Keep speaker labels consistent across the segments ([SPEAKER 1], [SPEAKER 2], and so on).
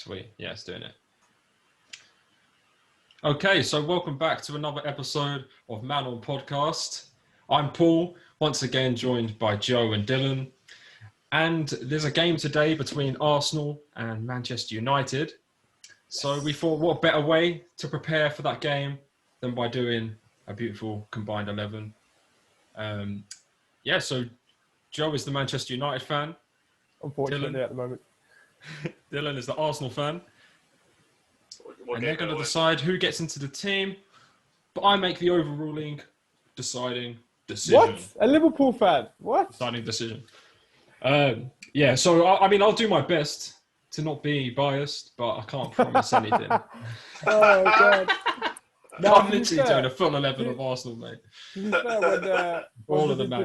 [SPEAKER 1] Sweet. Yeah, it's doing it. Okay, so welcome back to another episode of Man On Podcast. I'm Paul, once again joined by Joe and Dylan. And there's a game today between Arsenal and Manchester United. So we thought, what better way to prepare for that game than by doing a beautiful combined 11. So Joe is the Manchester United fan.
[SPEAKER 2] Unfortunately, at the moment.
[SPEAKER 1] Dylan is the Arsenal fan. And they're going to decide who gets into the team. But I make the overruling, deciding decision.
[SPEAKER 2] What? A Liverpool fan? What?
[SPEAKER 1] Deciding decision. So I'll do my best to not be biased, but I can't promise anything.
[SPEAKER 2] Oh, God. No,
[SPEAKER 1] I'm literally doing a full 11 of Arsenal, mate.
[SPEAKER 2] To be fair,
[SPEAKER 1] All
[SPEAKER 2] when
[SPEAKER 1] of the man.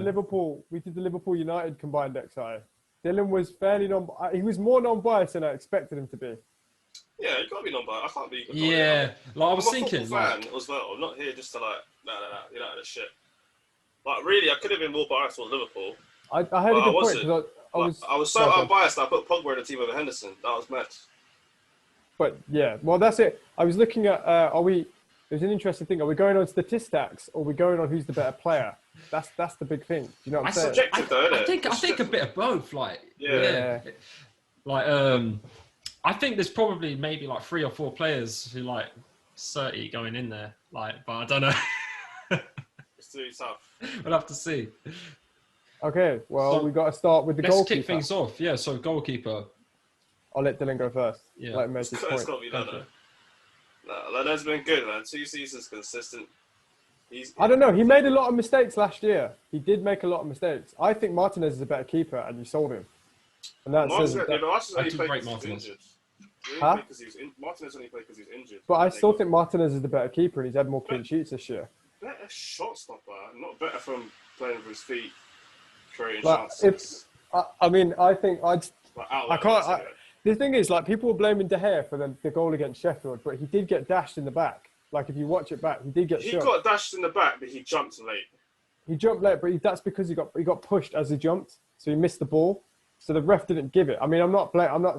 [SPEAKER 2] we did the Liverpool United combined XI. Dylan was fairly he was more non-biased than I expected him to be.
[SPEAKER 3] Yeah, you gotta be non-biased. I can't be.
[SPEAKER 1] Yeah, like I was thinking,
[SPEAKER 3] I'm a football fan as well. I'm not here just to you know, this shit. Like really, I could have been more biased towards Liverpool.
[SPEAKER 2] I had a good point because
[SPEAKER 3] I was so unbiased. I put Pogba in the team over Henderson. That was mad.
[SPEAKER 2] But yeah, well that's it. I was looking at There's an interesting thing. Are we going on statistics or are we going on who's the better player? That's the big thing. Do you know what I'm saying?
[SPEAKER 3] Subjective though, isn't it?
[SPEAKER 1] I think a bit of both. Like,
[SPEAKER 2] yeah.
[SPEAKER 1] I think there's probably maybe like 3 or 4 players who like 30 going in there. Like, but I don't know.
[SPEAKER 3] It's too tough.
[SPEAKER 1] We'll have to see.
[SPEAKER 2] Okay, well, we got to start with the goalkeeper.
[SPEAKER 1] Let's kick things off. Yeah, so goalkeeper.
[SPEAKER 2] I'll let Dylan go first.
[SPEAKER 1] Yeah.
[SPEAKER 2] Let him make his point.
[SPEAKER 3] It's got to be Leno. No, Leno's been good, man. 2 seasons consistent.
[SPEAKER 2] I don't know. He made a lot of mistakes last year. He did make a lot of mistakes. I think Martinez is a better keeper, and you sold him. And that's
[SPEAKER 3] Martinez only played because he was injured. Martinez only played because he was injured.
[SPEAKER 2] But I still think Martinez is the better keeper, and he's had more clean sheets this year.
[SPEAKER 3] Better shot stopper, not better from playing with his feet, creating chances.
[SPEAKER 2] I think
[SPEAKER 3] I can't.
[SPEAKER 2] The thing is, like, people were blaming De Gea for the goal against Sheffield, but he did get dashed in the back. Like, if you watch it back, he did get shot.
[SPEAKER 3] He got dashed in the back, but he jumped late.
[SPEAKER 2] He jumped late, but that's because he got pushed as he jumped, so he missed the ball. So the ref didn't give it. I mean, I'm not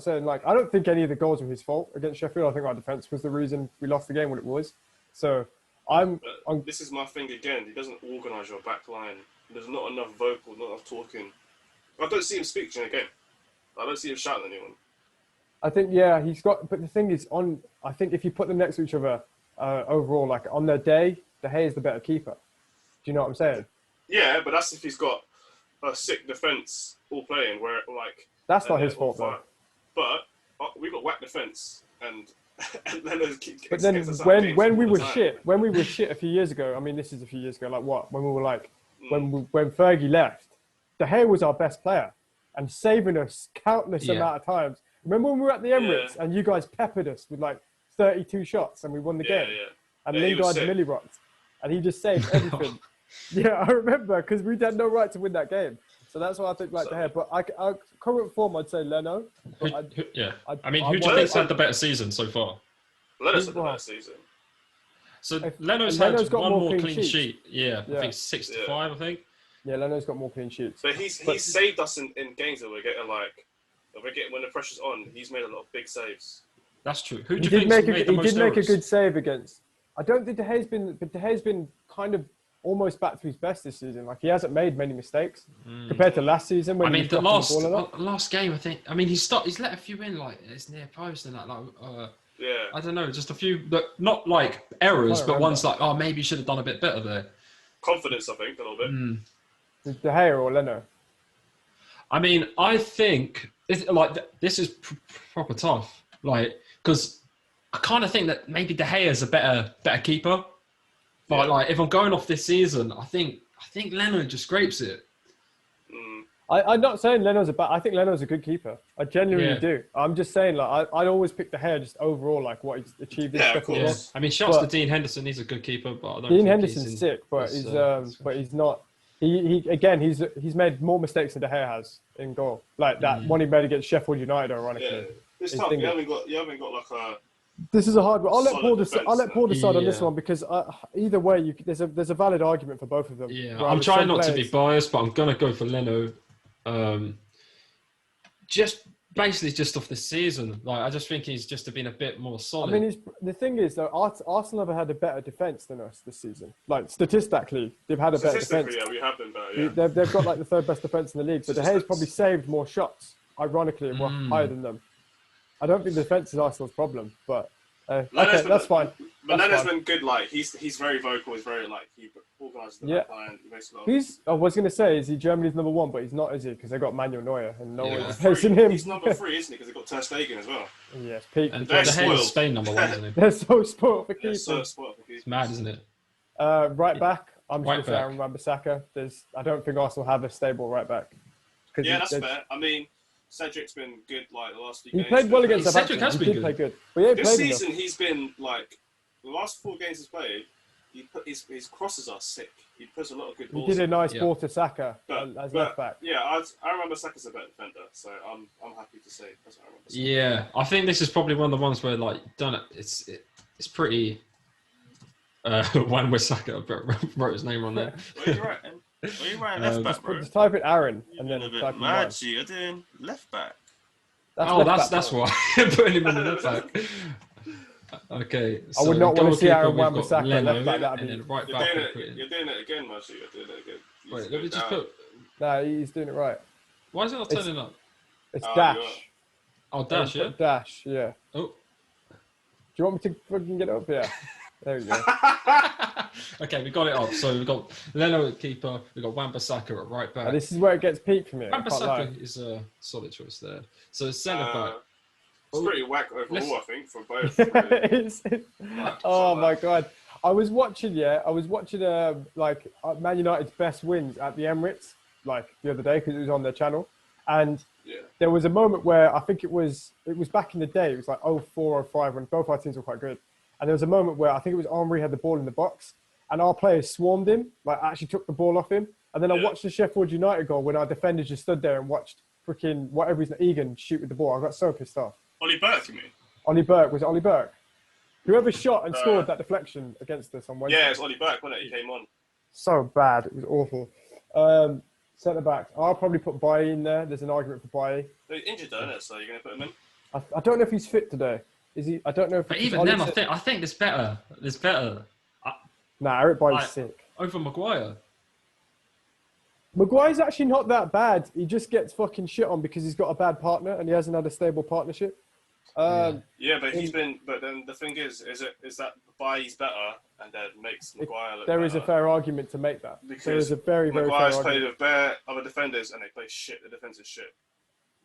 [SPEAKER 2] saying, like, I don't think any of the goals were his fault against Sheffield. I think our defence was the reason we lost the game when it was. So
[SPEAKER 3] this is my thing again. He doesn't organise your back line. There's not enough vocal, not enough talking. I don't see him speak during the game. I don't see him shouting at anyone.
[SPEAKER 2] I think, he's got... But the thing is, I think if you put them next to each other overall, like, on their day, De Gea is the better keeper. Do you know what I'm saying?
[SPEAKER 3] Yeah, but that's if he's got a sick defence all playing, where, like...
[SPEAKER 2] That's not his fault, though.
[SPEAKER 3] But we got whack defence, and Leno's...
[SPEAKER 2] But then when we were shit a few years ago, I mean, this is a few years ago, like what? When we were like... When Fergie left, De Gea was our best player and saving us countless amount of times. Remember when we were at the Emirates and you guys peppered us with like 32 shots and we won the game? Yeah. And Lingard Millie rocked. And he just saved everything. Yeah, I remember because we had no right to win that game. So that's why I think like De Gea. But I current form, I'd say Leno.
[SPEAKER 1] Who do you think's had the better season so far?
[SPEAKER 3] Leno's had the better season.
[SPEAKER 1] So Leno's had one more clean sheet. Yeah, I think 6 to 5, I think.
[SPEAKER 2] Yeah, Leno's got more clean sheets.
[SPEAKER 3] But he's saved us in games that we're getting when the pressure's on. He's made a lot of big saves.
[SPEAKER 1] That's true. Who do you think made the most errors?
[SPEAKER 2] He did make a good save against. I don't think De Gea's been kind of almost back to his best this season. Like he hasn't made many mistakes compared to last season. When
[SPEAKER 1] the last game, I think. I mean, he's let a few in like it's near post and that. I don't know, just a few, but not like errors, but ones like maybe you should have done a bit better there.
[SPEAKER 3] Confidence, I think, a little bit.
[SPEAKER 2] De Gea or Leno?
[SPEAKER 1] I mean, I think this is proper tough, like because I kind of think that maybe De Gea is a better keeper, but like if I'm going off this season, I think Leno just scrapes it.
[SPEAKER 2] I'm not saying Leno's I think Leno's a good keeper. I genuinely do. I'm just saying, like, I'd always pick De Gea just overall, like what he's achieved.
[SPEAKER 1] I mean, shouts to Dean Henderson. He's a good keeper, but I don't
[SPEAKER 2] Dean Henderson's sick, but he's not. He's made more mistakes than De Gea has in goal. Like that one he made against Sheffield United, ironically.
[SPEAKER 3] Yeah. This time you haven't got like a.
[SPEAKER 2] This is a hard one. I'll let Paul decide on this one because either way, there's a valid argument for both of them.
[SPEAKER 1] Yeah, I'm trying not to be biased, but I'm gonna go for Leno. Just basically just off the season. Like, I just think he's just been a bit more solid.
[SPEAKER 2] I mean, the thing is, though, Arsenal have had a better defence than us this season. Like, statistically, they've had a better defence.
[SPEAKER 3] Yeah, we have been better, yeah.
[SPEAKER 2] They've got, like, the third best defence in the league. But De Gea's probably saved more shots, ironically, and were higher than them. I don't think the defence is Arsenal's problem, but... okay, that's fine.
[SPEAKER 3] But Leno's been good. Like he's very vocal. He's very he organises the backline. He makes a lot.
[SPEAKER 2] I was going to say, is he Germany's number one? But he's not, is he? Because they got Manuel Neuer and no one's facing him.
[SPEAKER 3] He's number 3, isn't he? Because they got Ter Stegen as well.
[SPEAKER 2] Yes, peak.
[SPEAKER 1] And De Gea's Spain number 1, isn't he?
[SPEAKER 2] They're so spoiled for keeping.
[SPEAKER 1] It's mad, isn't it?
[SPEAKER 2] Right back. I'm just going to say Aaron Wan-Bissaka. I don't think Arsenal have a stable right back.
[SPEAKER 3] Yeah, that's fair. I mean, Cedric's been good like the last few games.
[SPEAKER 2] He played well against Southampton.
[SPEAKER 1] Cedric has been good.
[SPEAKER 2] Play good. But
[SPEAKER 3] this season he's been like the last 4 games he's played. His crosses are sick. He puts a lot of good balls.
[SPEAKER 2] He did a nice ball to Saka as left back.
[SPEAKER 3] Yeah, I remember Saka's a better defender, so I'm happy to say that's what I remember.
[SPEAKER 1] Yeah, I think this is probably one of the ones where like done it. It's pretty. Wan-Bissaka wrote his name on there.
[SPEAKER 4] What are you writing? What are you writing left back, bro?
[SPEAKER 2] Just type in Aaron and then
[SPEAKER 4] a bit
[SPEAKER 2] type in
[SPEAKER 4] mad, you're doing left back.
[SPEAKER 1] That's why putting him on the left back. Okay,
[SPEAKER 2] I would not want to see Aaron Wan-Bissaka
[SPEAKER 1] left
[SPEAKER 2] back. That'd
[SPEAKER 1] and
[SPEAKER 2] be...
[SPEAKER 1] then right back.
[SPEAKER 3] You're doing it again, Machi. You're doing it again.
[SPEAKER 1] Wait, let me just put.
[SPEAKER 2] No, he's doing it right.
[SPEAKER 1] Why is it not turning up?
[SPEAKER 2] It's Dash.
[SPEAKER 1] Oh, Dash, yeah.
[SPEAKER 2] Dash, yeah.
[SPEAKER 1] Oh.
[SPEAKER 2] Do you want me to fucking get it up here? There we go.
[SPEAKER 1] Okay, we got it up. So we've got Leno at keeper. We've got Wan-Bissaka at right back.
[SPEAKER 2] This is where it gets peak for me.
[SPEAKER 1] Wan-Bissaka is a solid choice there. So centre back.
[SPEAKER 3] It's pretty whack overall, I think, for both. Really.
[SPEAKER 2] Oh my god! I was watching Man United's best wins at the Emirates like the other day because it was on their channel, and there was a moment where I think it was back in the day. It was like 04 or 05 when both our teams were quite good, and there was a moment where I think it was Henry had the ball in the box, and our players swarmed him, like actually took the ball off him, and then I watched the Sheffield United goal when our defenders just stood there and watched freaking whatever his Egan shoot with the ball. I got so pissed off.
[SPEAKER 3] Ollie Burke, you mean?
[SPEAKER 2] Ollie Burke. Was it Ollie Burke? Whoever shot and scored that deflection against us on Wednesday.
[SPEAKER 3] Yeah, it's Ollie Burke, wasn't it? He came on.
[SPEAKER 2] So bad. It was awful. Centre back. I'll probably put Bailly in there. There's an argument for Bailly.
[SPEAKER 3] He's injured, though, isn't it? So you're going to put him in?
[SPEAKER 2] I don't know if he's fit today. Is he? I don't know if.
[SPEAKER 1] But even then, I think there's better. There's better.
[SPEAKER 2] Nah, Eric Bailly's sick.
[SPEAKER 1] Over Maguire.
[SPEAKER 2] Maguire's actually not that bad. He just gets fucking shit on because he's got a bad partner and he hasn't had a stable partnership.
[SPEAKER 3] But he's been. But then the thing is that Bailly's better and then makes Maguire look
[SPEAKER 2] There
[SPEAKER 3] better.
[SPEAKER 2] is a fair argument to make that.
[SPEAKER 3] Because
[SPEAKER 2] there is a very, very fair
[SPEAKER 3] Maguire's
[SPEAKER 2] argument.
[SPEAKER 3] played with bare other defenders and they play shit. The defense is shit.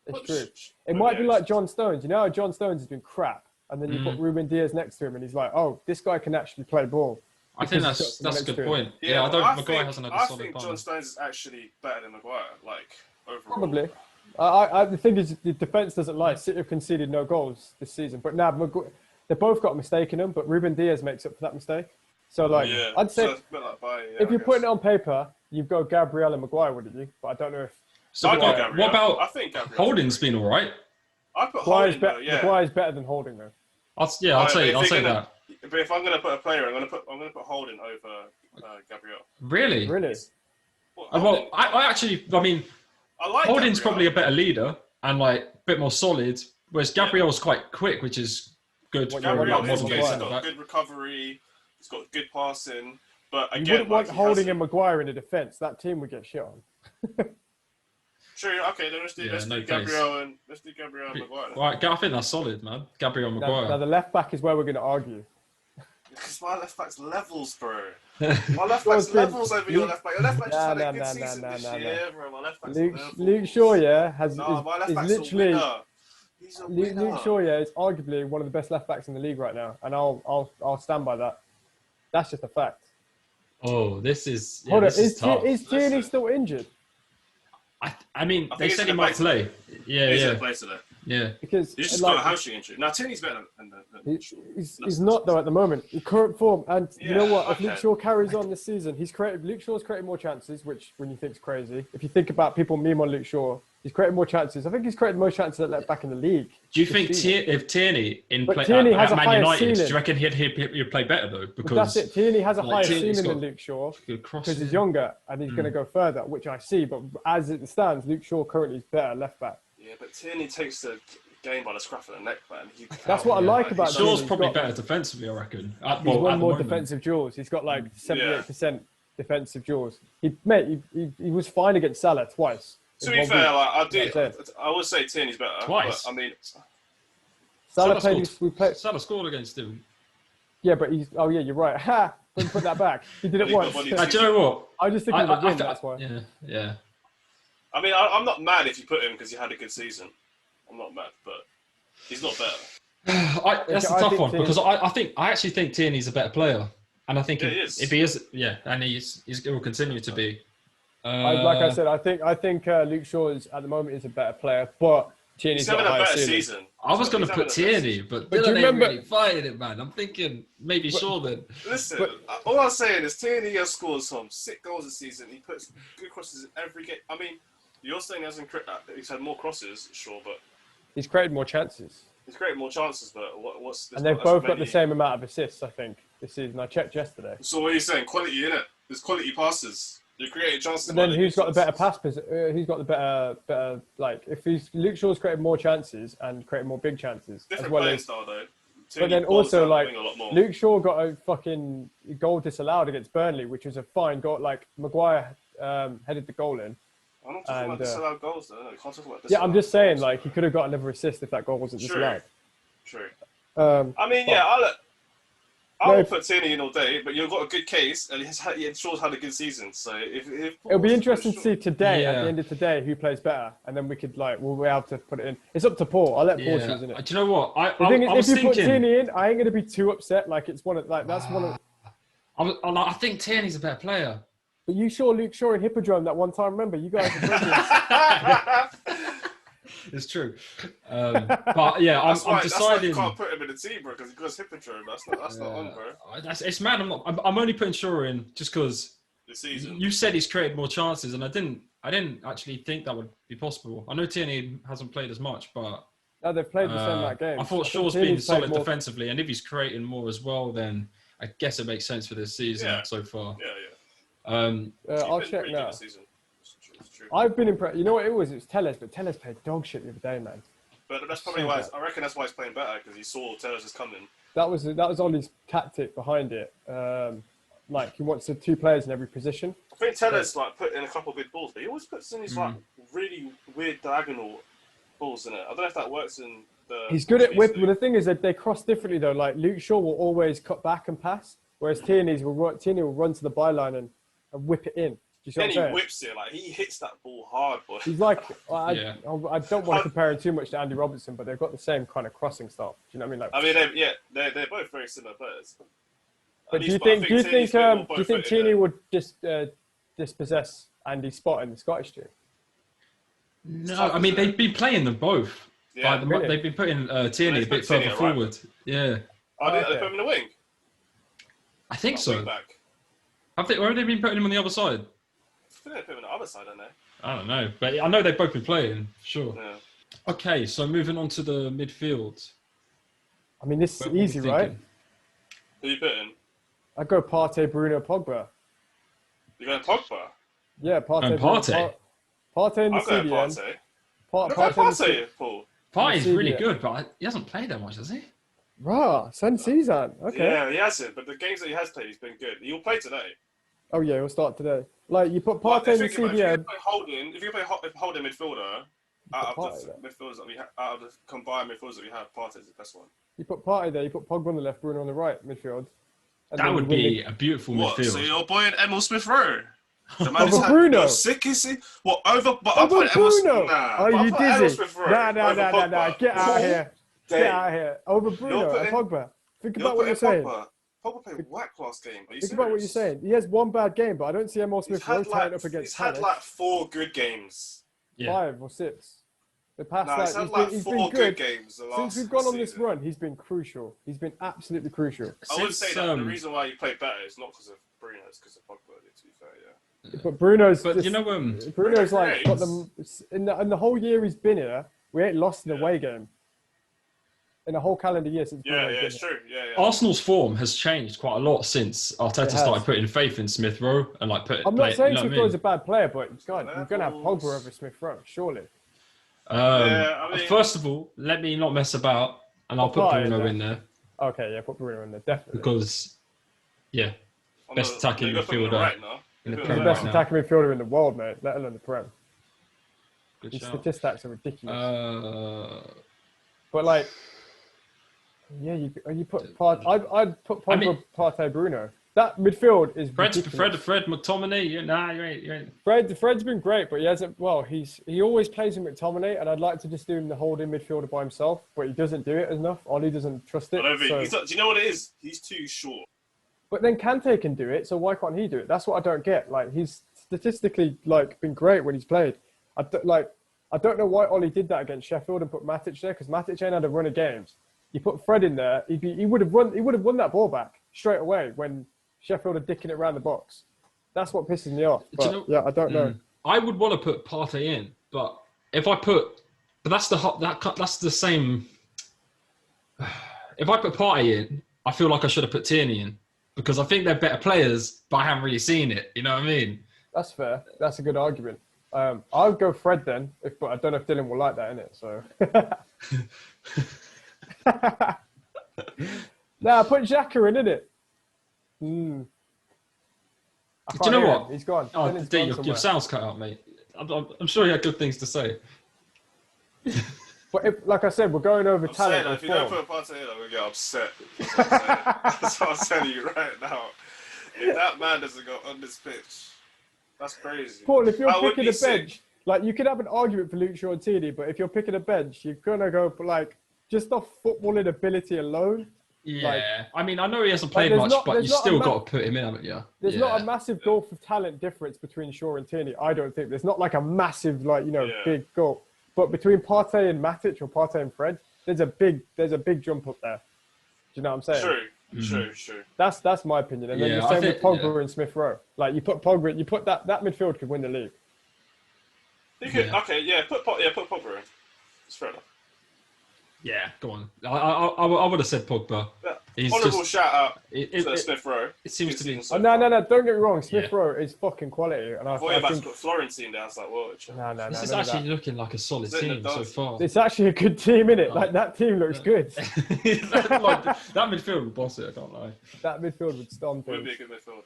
[SPEAKER 2] It's true. It might be like John Stones. You know how John Stones has been crap, and then you put Ruben Diaz next to him, and he's like, "Oh, this guy can actually play ball."
[SPEAKER 1] I think that's a good point. Yeah, Maguire hasn't had a solid
[SPEAKER 3] I think John Stones is actually better than Maguire, like overall.
[SPEAKER 2] Probably. The thing is, the defense doesn't lie. City have conceded no goals this season, but now they both got a mistake in them. But Ruben Diaz makes up for that mistake. So, I'd say if you're putting it on paper, you'd go Gabriel and Maguire, wouldn't you? But I don't know if.
[SPEAKER 1] So what about? I think Holding's been all right.
[SPEAKER 3] I put Holding though. Yeah,
[SPEAKER 2] Maguire's better than Holding though.
[SPEAKER 1] I'll say that.
[SPEAKER 3] But if I'm going to put a player, I'm going to put Holding over Gabriel.
[SPEAKER 1] Really?
[SPEAKER 3] Well,
[SPEAKER 1] I mean,
[SPEAKER 3] I like
[SPEAKER 1] Holding's
[SPEAKER 3] Gabriel.
[SPEAKER 1] probably a better leader and like a bit more solid, whereas Gabriel's quite quick, which is good.
[SPEAKER 3] Gabriel has got good recovery. He's got good passing. But again,
[SPEAKER 2] you wouldn't want Holding and Maguire in the defence. That team would get shit on.
[SPEAKER 3] True. Okay, then let's do Gabriel and Maguire.
[SPEAKER 1] Right, I think that's solid, man. Gabriel and Maguire.
[SPEAKER 2] Now the left back is where we're going to argue.
[SPEAKER 3] Because my left back's levels, bro. My left back's levels over your left back. Your left back's just had a good season this year, bro. My left back's
[SPEAKER 2] Luke Shaw, yeah,
[SPEAKER 3] my left back's literally. He's a winner.
[SPEAKER 2] Luke Shaw, yeah, is arguably one of the best left backs in the league right now, and I'll stand by that. That's just a fact.
[SPEAKER 1] Oh, this is.
[SPEAKER 2] Hold on, is
[SPEAKER 3] Tierney
[SPEAKER 2] still injured?
[SPEAKER 1] I mean, they said he might play. Yeah.
[SPEAKER 3] Play today.
[SPEAKER 1] Yeah.
[SPEAKER 2] Because
[SPEAKER 3] he's just got a hamstring injury. Now Tierney's better than
[SPEAKER 2] he's not though at the moment. In current form, and you know what? If Luke Shaw carries on this season, Luke Shaw's created more chances, which when you think is crazy. If you think about people meme on Luke Shaw, he's created more chances. I think he's created the most chances at left back in the league.
[SPEAKER 1] Do you think if Tierney at Man United, do you reckon he'd play better though? Because
[SPEAKER 2] that's it. Tierney has a higher ceiling than Luke Shaw because he's younger and he's going to go further, which I see. But as it stands, Luke Shaw currently is better left back.
[SPEAKER 3] Yeah, but Tierney takes the game by the scruff of the neck, man.
[SPEAKER 2] That's what I like about him.
[SPEAKER 1] Shaw's probably better defensively, I reckon.
[SPEAKER 2] He's won more defensive duels. He's got like 78% defensive duels. He was fine against Salah twice.
[SPEAKER 3] To be fair, I would say Tierney's better.
[SPEAKER 1] Twice.
[SPEAKER 3] But, I mean,
[SPEAKER 2] Salah
[SPEAKER 1] scored against him.
[SPEAKER 2] Yeah, but he's. Oh yeah, you're right. Ha! Put that back. He did it once.
[SPEAKER 1] Do you know what?
[SPEAKER 2] I just think of the win. That's why.
[SPEAKER 1] Yeah.
[SPEAKER 3] I mean, I'm not mad if you put him because he had a good season. I'm not mad, but he's not better.
[SPEAKER 1] That's a tough one because I actually think Tierney's a better player, and I think
[SPEAKER 3] he is.
[SPEAKER 1] If he is, and he will continue to be.
[SPEAKER 2] Like I said, I think Luke Shaw at the moment is a better player, but Tierney's
[SPEAKER 3] having a better season.
[SPEAKER 1] I was going to put Tierney, but Dylan ain't really fighting it, man. I'm thinking maybe Shaw then.
[SPEAKER 3] Listen, all I'm saying is Tierney has scored some sick goals this season. He puts good crosses in every game. I mean, you're saying he's had more crosses, sure, but
[SPEAKER 2] he's created more chances.
[SPEAKER 3] He's created more chances, but what's this?
[SPEAKER 2] And they've both got the same amount of assists, I think, this season. I checked yesterday.
[SPEAKER 3] So what are you saying? Quality, innit? There's quality passes. You created chances.
[SPEAKER 2] And then who's got the better pass? Who's got the better? Like, if Luke Shaw's created more chances and created more big chances,
[SPEAKER 3] different
[SPEAKER 2] as well
[SPEAKER 3] playing
[SPEAKER 2] as.
[SPEAKER 3] Style, though.
[SPEAKER 2] But then also, like, Luke Shaw got a fucking goal disallowed against Burnley, which was a fine goal. Like, Maguire headed the goal in.
[SPEAKER 3] I'm not talking about disallowed goals, though. No, you can't talk about disallowed
[SPEAKER 2] yeah, I'm just saying,
[SPEAKER 3] goals,
[SPEAKER 2] like, he could have got another assist if that goal wasn't disallowed.
[SPEAKER 3] True.
[SPEAKER 2] I
[SPEAKER 3] mean, yeah, I will put Tierney in all day, but you've got a good case, and Shaw's had a good season. So if
[SPEAKER 2] it'll be interesting to see today, at the end of today, who plays better, and then we could we'll be able to put it in. It's up to Paul. I'll let Paul choose in it.
[SPEAKER 1] Do you know what?
[SPEAKER 2] If you put Tierney in, I ain't gonna be too upset. Like it's one of that's one of.
[SPEAKER 1] I think Tierney's a better player.
[SPEAKER 2] But you saw Luke Shaw in Hippodrome that one time. Remember, you guys were brilliant.
[SPEAKER 1] It's true, but yeah, I'm deciding.
[SPEAKER 3] That's why you can't put him in the team, bro, because he goes Hippodrome. That's not on, bro.
[SPEAKER 1] It's mad. I'm only putting Shaw in just because
[SPEAKER 3] the season.
[SPEAKER 1] You said he's created more chances, and I didn't actually think that would be possible. I know Tierney hasn't played as much, but
[SPEAKER 2] no, they've played the same amount of games.
[SPEAKER 1] I thought Shaw's been solid defensively, and if he's creating more as well, then I guess it makes sense for this season so far.
[SPEAKER 2] I'll check now. I've been impressed. You know what it was? It was Telles, but Telles played dog shit the other day, man.
[SPEAKER 3] But that's probably why. I reckon that's why he's playing better, because he saw Telles is coming.
[SPEAKER 2] That was Ollie's tactic behind it. Like he wants the two players in every position.
[SPEAKER 3] I think Telles put in a couple of big balls, but he always puts in these really weird diagonal balls in it. I don't know if that works in the.
[SPEAKER 2] He's good at whip. But the thing is that they cross differently though. Like Luke Shaw will always cut back and pass, whereas Tierney will run to the byline and whip it in.
[SPEAKER 3] Then he whips it, like he hits that ball hard, boy.
[SPEAKER 2] He's like, I don't want to compare him too much to Andy Robertson, but they've got the same kind of crossing style. Do you know what I mean?
[SPEAKER 3] Like, they're both very similar players.
[SPEAKER 2] But do you think Tierney would dispossess Andy's spot in the Scottish team?
[SPEAKER 1] No, I mean they've been playing them both.
[SPEAKER 3] Yeah,
[SPEAKER 1] really? They've been putting Tierney a bit further forward. Yeah.
[SPEAKER 3] They put him in the wing.
[SPEAKER 1] I think so. Where have they been putting him on the other side?
[SPEAKER 3] I think they put him on the other side, don't they?
[SPEAKER 1] I don't know, but I know they've both been playing, sure.
[SPEAKER 3] Yeah.
[SPEAKER 1] Okay, so moving on to the midfield.
[SPEAKER 2] I mean, this is easy, right?
[SPEAKER 3] Who you putting?
[SPEAKER 2] I'd go Partey, Bruno, Pogba.
[SPEAKER 3] You're going Pogba?
[SPEAKER 2] Yeah, Partey.
[SPEAKER 3] Partey
[SPEAKER 2] in the CDM.
[SPEAKER 3] I'm going Partey.
[SPEAKER 2] Partey,
[SPEAKER 3] Paul.
[SPEAKER 1] Partey's really good, but he hasn't played that much, has he?
[SPEAKER 2] Rah, Sun season. Okay.
[SPEAKER 3] Yeah, he hasn't, but the games that he has played, he's been good. He'll play today.
[SPEAKER 2] Oh yeah, he'll start today. Like you put Partey in the CDM.
[SPEAKER 3] If you play holding midfielder, out of the combined midfielders that we have, Partey's the best one.
[SPEAKER 2] You put Partey there. You put Pogba on the left, Bruno on the right midfield.
[SPEAKER 1] That would be a beautiful midfield.
[SPEAKER 3] So you're buying Emil Smith Rowe? The man
[SPEAKER 2] over Bruno?
[SPEAKER 3] Sick, is he? What over? But
[SPEAKER 2] over Bruno?
[SPEAKER 3] Nah,
[SPEAKER 2] are you dizzy? Nah. Get out of here.
[SPEAKER 3] Get
[SPEAKER 2] out of here. Over Bruno and Pogba. Think about what you're saying.
[SPEAKER 3] Pogba played whack last game.
[SPEAKER 2] Think about what you're saying. He has one bad game, but I don't see Emil Smith Rowe tying up against.
[SPEAKER 3] He's had like 4 good games.
[SPEAKER 2] 5 or 6. The past
[SPEAKER 3] he's been good games.
[SPEAKER 2] Since we've gone on this run, he's been crucial. He's been absolutely crucial.
[SPEAKER 3] I would say that the reason why he played better is not because of Bruno, it's because of Pogba. To be fair, yeah.
[SPEAKER 2] But Bruno's like got them in the whole year he's been here. We ain't lost an away game in a whole calendar year since.
[SPEAKER 3] It's true. Yeah.
[SPEAKER 1] Arsenal's form has changed quite a lot since Arteta started putting faith in Smith Rowe and
[SPEAKER 2] I'm not saying Smith Rowe's a bad player, but you're gonna have Pogba over Smith Rowe, surely.
[SPEAKER 3] Yeah, I mean-
[SPEAKER 1] First of all, let me not mess about, and I'll put
[SPEAKER 2] Partey in
[SPEAKER 1] Bruno
[SPEAKER 2] there.
[SPEAKER 1] in there
[SPEAKER 2] Okay, yeah, put Bruno in there, definitely.
[SPEAKER 1] because, yeah,
[SPEAKER 3] On
[SPEAKER 1] Best attacking
[SPEAKER 3] you gotta put him on the
[SPEAKER 1] midfielder
[SPEAKER 3] right now.
[SPEAKER 1] in the
[SPEAKER 3] Put him
[SPEAKER 2] He's
[SPEAKER 1] Prem
[SPEAKER 2] the
[SPEAKER 3] on
[SPEAKER 2] best
[SPEAKER 1] right now.
[SPEAKER 2] attacking midfielder in the world, mate, let alone the Prem.
[SPEAKER 1] good
[SPEAKER 2] His
[SPEAKER 1] shout.
[SPEAKER 2] statistics are ridiculous. But yeah, you put I'd put Pogba,
[SPEAKER 1] I mean-
[SPEAKER 2] Partey, Bruno. That midfield is
[SPEAKER 1] Fred
[SPEAKER 2] ridiculous.
[SPEAKER 1] McTominay. You ain't.
[SPEAKER 2] Fred's been great, but he hasn't. Well, he always plays with McTominay, and I'd like to just do him the holding midfielder by himself, but he doesn't do it enough. Ollie doesn't trust it.
[SPEAKER 3] I don't think
[SPEAKER 2] so-
[SPEAKER 3] he's not, do you know what it is? He's too short.
[SPEAKER 2] But then Kante can do it, so why can't he do it? That's what I don't get. Like he's statistically been great when he's played. I don't know why Ollie did that against Sheffield and put Matic there, because Matic ain't had a run of games. You put Fred in there, he would have won that ball back straight away when Sheffield are dicking it around the box. That's what pisses me off. But,
[SPEAKER 1] Do you know-
[SPEAKER 2] yeah, I don't know.
[SPEAKER 1] I would want to put Partey in, but if I put, but that's the same. If I put Partey in, I feel like I should have put Tierney in because I think they're better players, but I haven't really seen it. You know what I mean?
[SPEAKER 2] That's fair. That's a good argument. I'll go Fred then, but I don't know if Dylan will like that, innit? So. Nah, put Xhaka in, innit?
[SPEAKER 1] Do you know what?
[SPEAKER 2] He's gone.
[SPEAKER 1] Oh,
[SPEAKER 2] Dylan's
[SPEAKER 1] D,
[SPEAKER 2] gone
[SPEAKER 1] your
[SPEAKER 2] somewhere.
[SPEAKER 1] sound's cut out, mate. I'm sure you had good things to say.
[SPEAKER 2] But like I said, we're going over
[SPEAKER 3] I'm saying
[SPEAKER 2] talent
[SPEAKER 3] that
[SPEAKER 2] and
[SPEAKER 3] if you don't
[SPEAKER 2] form.
[SPEAKER 3] put Partey in, I'm gonna get upset. That's what I'm telling you right now. If that man doesn't go on this pitch, that's crazy.
[SPEAKER 2] Paul, if you're
[SPEAKER 3] I would
[SPEAKER 2] picking
[SPEAKER 3] be
[SPEAKER 2] a bench, like you could have an argument for Luke Shaw and Tierney, but if you're picking a bench, you're gonna go for just off footballing ability alone.
[SPEAKER 1] Yeah, I mean, I know he hasn't played
[SPEAKER 2] there's
[SPEAKER 1] much,
[SPEAKER 2] not-
[SPEAKER 1] but
[SPEAKER 2] there's
[SPEAKER 1] you
[SPEAKER 2] not a
[SPEAKER 1] still
[SPEAKER 2] ma-
[SPEAKER 1] got to put him in, haven't you?
[SPEAKER 2] There's not a massive gulf of talent difference between Shaw and Tierney. I don't think there's not like a massive big gulf. But between Partey and Matic or Partey and Fred, there's a big jump up there. Do you know what I'm saying?
[SPEAKER 3] True.
[SPEAKER 2] That's my opinion. And then
[SPEAKER 1] Yeah,
[SPEAKER 2] the
[SPEAKER 1] I
[SPEAKER 2] same
[SPEAKER 1] think-
[SPEAKER 2] with Pogba and Smith Rowe. Like you put Pogba, you put that midfield could win the league.
[SPEAKER 3] You could,
[SPEAKER 1] Yeah.
[SPEAKER 3] okay, put Pogba in. It's fair enough.
[SPEAKER 1] Yeah, go on. I would have said Pogba.
[SPEAKER 3] Yeah.
[SPEAKER 1] He's
[SPEAKER 3] Honourable
[SPEAKER 1] just.
[SPEAKER 3] shout out
[SPEAKER 1] It
[SPEAKER 3] to Smith Rowe.
[SPEAKER 1] it seems to be-
[SPEAKER 2] Oh, no. Don't get me wrong. Smith Rowe is fucking quality, and I
[SPEAKER 3] Boy, about to
[SPEAKER 2] think
[SPEAKER 3] put Florentine there. I was like, whoa.
[SPEAKER 2] no.
[SPEAKER 1] This is
[SPEAKER 2] none of
[SPEAKER 1] actually
[SPEAKER 2] that.
[SPEAKER 1] looking like a solid
[SPEAKER 3] Is it in the
[SPEAKER 1] team so
[SPEAKER 3] dance?
[SPEAKER 1] far.
[SPEAKER 2] It's actually a good team, innit?
[SPEAKER 1] Oh.
[SPEAKER 2] Like that team looks good.
[SPEAKER 1] that midfield would boss it, I can't lie.
[SPEAKER 2] That midfield would stomp
[SPEAKER 3] Would be a
[SPEAKER 2] it.
[SPEAKER 3] good midfield.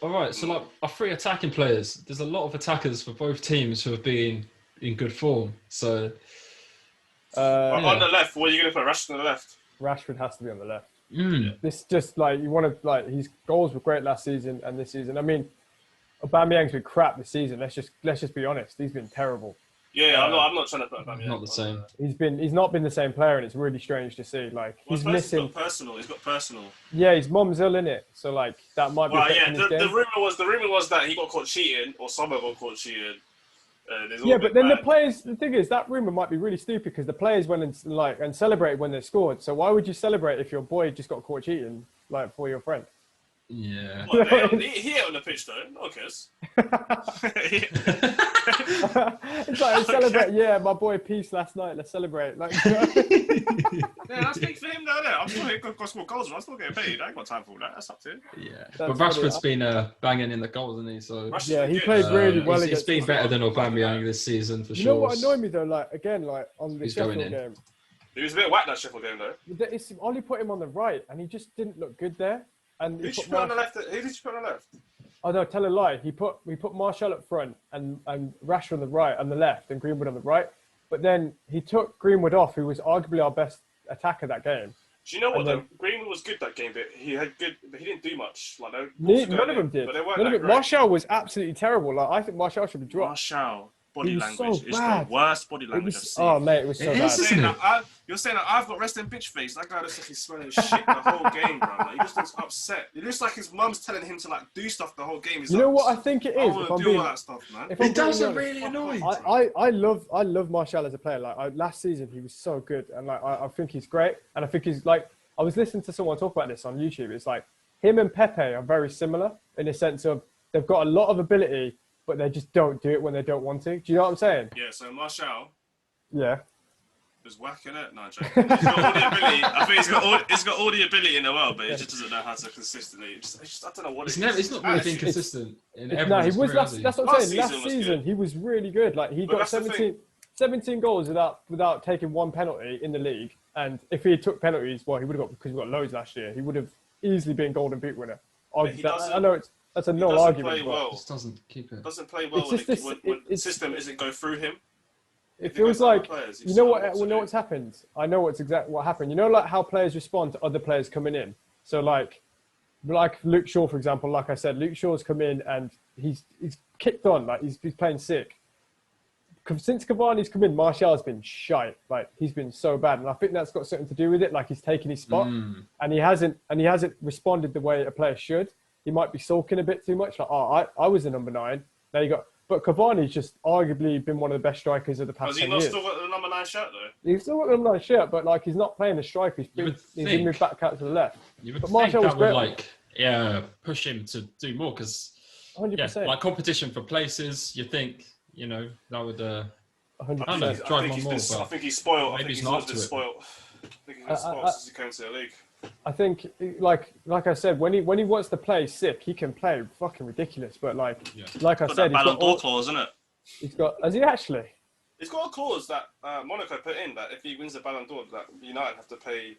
[SPEAKER 1] All right, so our three attacking players. There's a lot of attackers for both teams who have been in good form. So
[SPEAKER 3] On the left, what are you going to put? Rashford on the left?
[SPEAKER 2] Rashford has to be on the left.
[SPEAKER 1] mm,
[SPEAKER 2] This just you want to his goals were great last season and this season. I mean, Aubameyang's been crap this season. Let's just be honest. He's been terrible.
[SPEAKER 3] Yeah, I'm not trying to put Aubameyang.
[SPEAKER 1] not the same.
[SPEAKER 2] He's not been the same player, and it's really strange to see. He's missing.
[SPEAKER 3] He's got personal.
[SPEAKER 2] Yeah, his mum's ill, innit? So that might be
[SPEAKER 3] Well,
[SPEAKER 2] affecting his
[SPEAKER 3] the
[SPEAKER 2] game.
[SPEAKER 3] rumor was that he got caught cheating, or someone got caught cheating.
[SPEAKER 2] Yeah, but then the players. The thing is, that rumor might be really stupid because the players went and celebrated when they scored. So why would you celebrate if your boy just got caught cheating for your friend?
[SPEAKER 1] yeah.
[SPEAKER 3] He hit on the pitch though. No one cares.
[SPEAKER 2] It's like celebrate. Yeah, my boy Peace last night. Let's celebrate.
[SPEAKER 3] Yeah, that's big for him though. I'm still here got score goals. I'm still getting paid. I ain't got time for all that. That's up to him.
[SPEAKER 1] Yeah,
[SPEAKER 2] That's
[SPEAKER 1] but Rashford's been banging in the goals, hasn't he? So
[SPEAKER 3] Rashford's
[SPEAKER 2] Yeah, he
[SPEAKER 3] good.
[SPEAKER 2] played really well
[SPEAKER 1] He's
[SPEAKER 2] against.
[SPEAKER 1] been better than Aubameyang this season for
[SPEAKER 2] You
[SPEAKER 1] sure.
[SPEAKER 2] know what annoyed me though? On the
[SPEAKER 1] He's going
[SPEAKER 2] Sheffield
[SPEAKER 1] in.
[SPEAKER 2] game,
[SPEAKER 3] He was a bit whack that Sheffield game though.
[SPEAKER 2] Ollie put him on the right, and he just didn't look good there. And
[SPEAKER 3] Who
[SPEAKER 2] he
[SPEAKER 3] did you
[SPEAKER 2] put
[SPEAKER 3] put on the
[SPEAKER 2] Marsh-
[SPEAKER 3] left? Who did you put on the left?
[SPEAKER 2] Oh no, tell a lie. We put Martial up front and Rashford on the right, on the left, and Greenwood on the right. But then he took Greenwood off, who was arguably our best attacker that game.
[SPEAKER 3] Do you know what
[SPEAKER 2] And
[SPEAKER 3] though?
[SPEAKER 2] then-
[SPEAKER 3] Greenwood was good that game, but he didn't do much. Like
[SPEAKER 2] None of them did.
[SPEAKER 3] But they weren't
[SPEAKER 2] None of
[SPEAKER 3] that
[SPEAKER 2] it.
[SPEAKER 3] great.
[SPEAKER 2] Martial was absolutely terrible. I think Martial should be dropped.
[SPEAKER 4] Martial, body
[SPEAKER 2] He was
[SPEAKER 4] language.
[SPEAKER 2] so
[SPEAKER 4] It's
[SPEAKER 2] bad.
[SPEAKER 4] the worst body
[SPEAKER 2] It
[SPEAKER 4] language
[SPEAKER 2] was,
[SPEAKER 4] I've
[SPEAKER 2] oh
[SPEAKER 4] seen.
[SPEAKER 2] mate, it was so
[SPEAKER 1] It
[SPEAKER 2] bad.
[SPEAKER 1] is, isn't it?
[SPEAKER 3] You're saying that I've got resting bitch face. That guy looks like he's smelling shit the whole game, bro. Like, he just looks upset. It looks like his mum's telling him to do stuff the whole game. He's
[SPEAKER 2] You know what I think it
[SPEAKER 3] I
[SPEAKER 2] is?
[SPEAKER 3] want
[SPEAKER 2] If
[SPEAKER 3] to
[SPEAKER 2] I'm
[SPEAKER 3] do
[SPEAKER 2] being,
[SPEAKER 3] all that stuff, man.
[SPEAKER 2] if I'm
[SPEAKER 1] It does
[SPEAKER 2] being
[SPEAKER 1] look
[SPEAKER 2] honest,
[SPEAKER 1] really annoying.
[SPEAKER 2] I love Martial as a player. Last season he was so good, and I think he's great. And I think he's I was listening to someone talk about this on YouTube. It's like him and Pepe are very similar in the sense of they've got a lot of ability, but they just don't do it when they don't want to. Do you know what I'm saying?
[SPEAKER 3] Yeah, so Martial
[SPEAKER 2] Yeah.
[SPEAKER 3] is whacking it. No, I'm joking. He's got all the ability. I think he's got all the ability in the world, but he just doesn't know how to consistently. It's just I don't know what it is.
[SPEAKER 1] It's not really been
[SPEAKER 3] Attitude.
[SPEAKER 1] consistent in
[SPEAKER 2] No, he
[SPEAKER 1] everyone's
[SPEAKER 2] was
[SPEAKER 1] career,
[SPEAKER 2] last.
[SPEAKER 1] has he?
[SPEAKER 2] That's what I'm
[SPEAKER 3] Last
[SPEAKER 2] saying. Last
[SPEAKER 3] season was
[SPEAKER 2] season
[SPEAKER 3] good.
[SPEAKER 2] he was really good. He
[SPEAKER 3] But
[SPEAKER 2] got
[SPEAKER 3] that's the
[SPEAKER 2] 17.
[SPEAKER 3] thing.
[SPEAKER 2] 17 goals without taking one penalty in the league. And if he took penalties, well, he would have got, because we got loads last year, he would have easily been Golden Boot winner. I know that's a null argument.
[SPEAKER 3] Play well.
[SPEAKER 1] Just doesn't keep it.
[SPEAKER 3] Doesn't play well when the system isn't go through him.
[SPEAKER 2] It feels like, you know what's happened? I know what happened. You know, like how players respond to other players coming in. So like Luke Shaw, for example, like I said, Luke Shaw's come in and he's kicked on, like he's playing sick. Since Cavani's come in, Martial's been shite. Like he's been so bad, and I think that's got something to do with it. Like he's taken his spot, and he hasn't responded the way a player should. He might be sulking a bit too much. Like, I was the number 9. Now you got. But Cavani's just arguably been one of the best strikers of the past 10 years.
[SPEAKER 3] Has he not still got the number 9 shirt, though?
[SPEAKER 2] He's still got the number 9 shirt, but like he's not playing the striker. He's been moved back out to the left.
[SPEAKER 1] You would
[SPEAKER 2] but
[SPEAKER 1] think
[SPEAKER 2] Martial
[SPEAKER 1] that
[SPEAKER 2] was
[SPEAKER 1] would
[SPEAKER 2] great.
[SPEAKER 1] push him to do more because
[SPEAKER 2] 100%.
[SPEAKER 1] like competition for places. You think that would
[SPEAKER 2] 100%.
[SPEAKER 1] I don't know, drive on more.
[SPEAKER 3] I think he's spoiled.
[SPEAKER 1] Maybe
[SPEAKER 3] I think
[SPEAKER 1] he's
[SPEAKER 3] he's
[SPEAKER 1] not
[SPEAKER 3] always
[SPEAKER 1] up to
[SPEAKER 3] been
[SPEAKER 1] it.
[SPEAKER 3] spoiled. I think he's been spoiled since he came to the league.
[SPEAKER 2] I think, like I said, when he wants to play sick, he can play fucking ridiculous. But like I
[SPEAKER 4] Got
[SPEAKER 2] said,
[SPEAKER 4] that Ballon d'Or clause, isn't it?
[SPEAKER 2] Has he actually?
[SPEAKER 3] He's got a clause that Monaco put in that if he wins the Ballon d'Or, that United have to pay.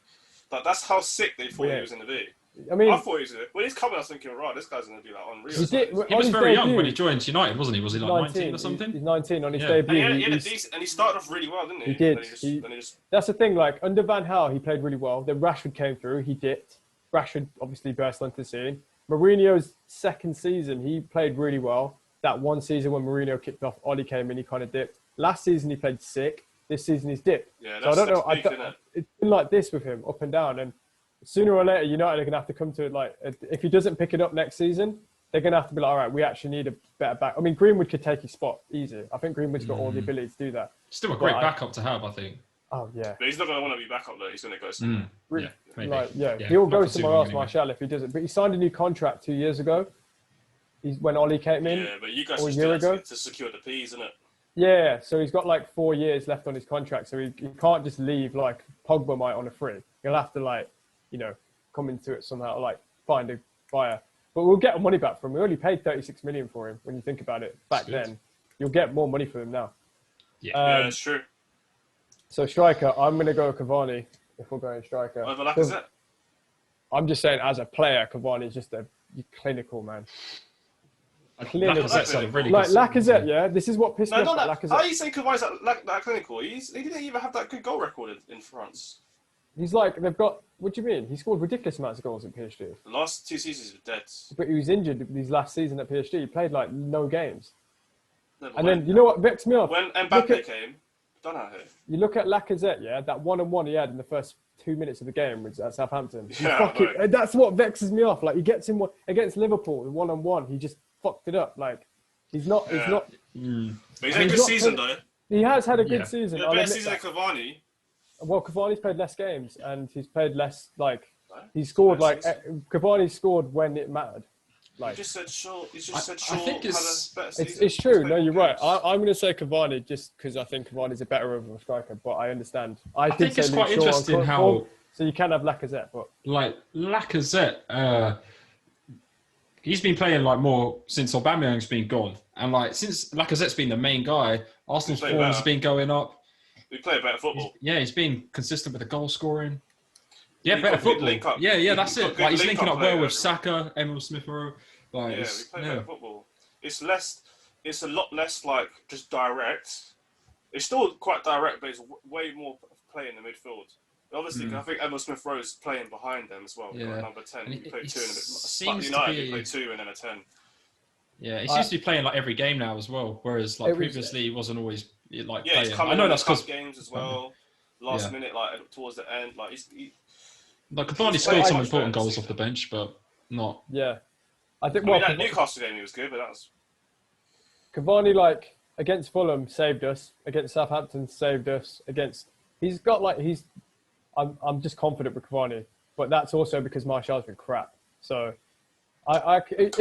[SPEAKER 3] That's how sick they thought he was going to be.
[SPEAKER 2] I mean,
[SPEAKER 3] I thought he was when he's coming. I was thinking, right, this guy's going to be like unreal.
[SPEAKER 1] He was very young when he joined United, wasn't he? Was he like 19 or something?
[SPEAKER 2] He's 19 on his debut.
[SPEAKER 3] And he started off really well, didn't he?
[SPEAKER 2] He did.
[SPEAKER 3] Then he just...
[SPEAKER 2] That's the thing. Like under Van Gaal, he played really well. Then Rashford came through. He dipped. Rashford obviously burst onto the scene. Mourinho's second season, he played really well. That one season when Mourinho kicked off, Oli came in, he kind of dipped. Last season he played sick. This season he's dipped.
[SPEAKER 3] Yeah,
[SPEAKER 2] so I don't know. It's been like this with him, up and down. And sooner or later, United are going to have to come to it. Like, if he doesn't pick it up next season, they're going to have to be like, all right, we actually need a better back. I mean, Greenwood could take his spot easy. I think Greenwood's got all the ability to do that.
[SPEAKER 1] Still a great backup to have, I think.
[SPEAKER 2] Oh, yeah.
[SPEAKER 3] But he's not going to want to be back up there. He's going to go somewhere.
[SPEAKER 1] Maybe.
[SPEAKER 2] He'll go somewhere else, Martial, if he doesn't. But he signed a new contract 2 years ago. When Oli came in.
[SPEAKER 3] Yeah, but you guys
[SPEAKER 2] a year ago
[SPEAKER 3] to secure the P's, isn't it?
[SPEAKER 2] Yeah, so he's got like 4 years left on his contract, so he can't just leave like Pogba might on a free. He'll have to come into it somehow, like find a buyer. But we'll get our money back from him. We only paid 36 million for him when you think about it. Back then, you'll get more money for him now.
[SPEAKER 3] Yeah, that's true.
[SPEAKER 2] So striker, I'm going to go Cavani if we're going striker.
[SPEAKER 3] Over Lacazette?
[SPEAKER 2] I'm just saying, as a player, Cavani is just a clinical man.
[SPEAKER 1] Lacazette's had a really
[SPEAKER 2] like
[SPEAKER 1] good
[SPEAKER 2] Lacazette, yeah. This is what pissed me off about Lacazette.
[SPEAKER 3] How are you saying Cavani's that clinical? He didn't even have that good goal record in France.
[SPEAKER 2] He's like, they've got, what do you mean? He scored ridiculous amounts of goals at PSG.
[SPEAKER 3] The last 2 seasons were dead.
[SPEAKER 2] But he was injured these last season at PSG. He played like no games.
[SPEAKER 3] Then
[SPEAKER 2] you know what vexed me off?
[SPEAKER 3] When Mbappe came, done out here.
[SPEAKER 2] You look at Lacazette, yeah, that 1-on-1 he had in the first 2 minutes of the game was at Southampton. That's what vexes me off. Like he gets him against Liverpool, the 1-on-1, he just fucked it up. Like he's not.
[SPEAKER 3] But he's had a good season though.
[SPEAKER 2] He has had a good season.
[SPEAKER 3] Yeah, better season than Cavani.
[SPEAKER 2] Well, Cavani's played less games and he's played less. Like he scored Cavani scored when it mattered. Like
[SPEAKER 3] he just said Shaw.
[SPEAKER 1] I think
[SPEAKER 2] it's true. No, you're right. I'm going to say Cavani just because I think Cavani's a better overall striker. But I understand.
[SPEAKER 1] I think it's quite interesting how.
[SPEAKER 2] So you can have Lacazette, but
[SPEAKER 1] like Lacazette, he's been playing like more since Aubameyang's been gone, and like since Lacazette's been the main guy, Arsenal's form has been going up.
[SPEAKER 3] We play better football.
[SPEAKER 1] He's been consistent with the goal scoring. Yeah, better football. Yeah, that's it. Like he's linking up well with Saka, Emil Smith-Rowe. Like,
[SPEAKER 3] we play better football. It's a lot less like just direct. It's still quite direct, but it's way more play in the midfield. Obviously, I think Emil Smith-Rowe is playing behind them as well.
[SPEAKER 1] Yeah.
[SPEAKER 3] Number 10. He played 2 in a bit.
[SPEAKER 1] Seems
[SPEAKER 3] United,
[SPEAKER 1] to be...
[SPEAKER 3] he played 2 and then a 10.
[SPEAKER 1] Yeah, he seems to be playing like every game now as well. Whereas like previously, he wasn't always like playing.
[SPEAKER 3] He's coming
[SPEAKER 1] I know that's because
[SPEAKER 3] games as well. Last minute, like towards the end, like
[SPEAKER 1] like Cavani scored some important goals off the bench, but not.
[SPEAKER 2] Yeah, I think.
[SPEAKER 3] That Newcastle game he was good, but that was
[SPEAKER 2] Cavani like against Fulham saved us. Against Southampton saved us. He's got like I'm just confident with Cavani, but that's also because Martial's been crap. So if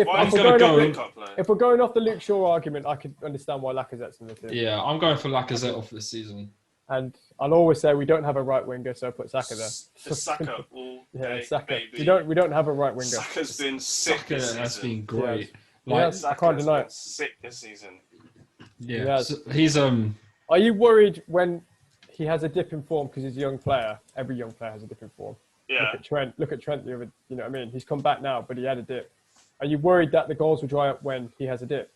[SPEAKER 2] we're going off the Luke Shaw argument, I could understand why Lacazette's in the team.
[SPEAKER 1] Yeah, I'm going for Lacazette off this season.
[SPEAKER 2] And I'll always say we don't have a right winger, so put Saka there.
[SPEAKER 3] Saka all day,
[SPEAKER 2] Saka.
[SPEAKER 3] baby.
[SPEAKER 2] We don't have a right winger.
[SPEAKER 3] Saka's been sick this season.
[SPEAKER 1] Has been great.
[SPEAKER 2] I can't deny it.
[SPEAKER 3] Sick this season.
[SPEAKER 1] Yeah, so he's
[SPEAKER 2] Are you worried when he has a dip in form because he's a young player? Every young player has a dip in form.
[SPEAKER 3] Yeah.
[SPEAKER 2] Look at Trent the other. You know what I mean? He's come back now, but he had a dip. Are you worried that the goals will dry up when he has a dip?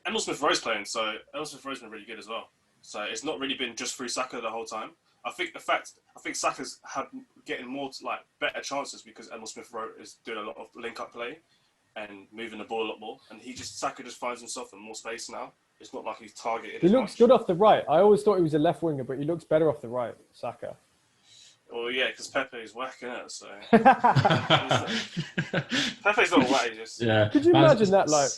[SPEAKER 3] Emil Smith-Rowe's playing, so Emil Smith-Rowe's been really good as well. So it's not really been just through Saka the whole time. I think Saka's getting more better chances because Emil Smith-Rowe is doing a lot of link-up play and moving the ball a lot more. And Saka just finds himself in more space now. It's not like he's targeted.
[SPEAKER 2] He looks good off the right. I always thought he was a left winger, but he looks better off the right, Saka.
[SPEAKER 3] Well, yeah, because Pepe is whacking it, so... Pepe's not whack, just...
[SPEAKER 1] Yeah.
[SPEAKER 2] Could you imagine that, like,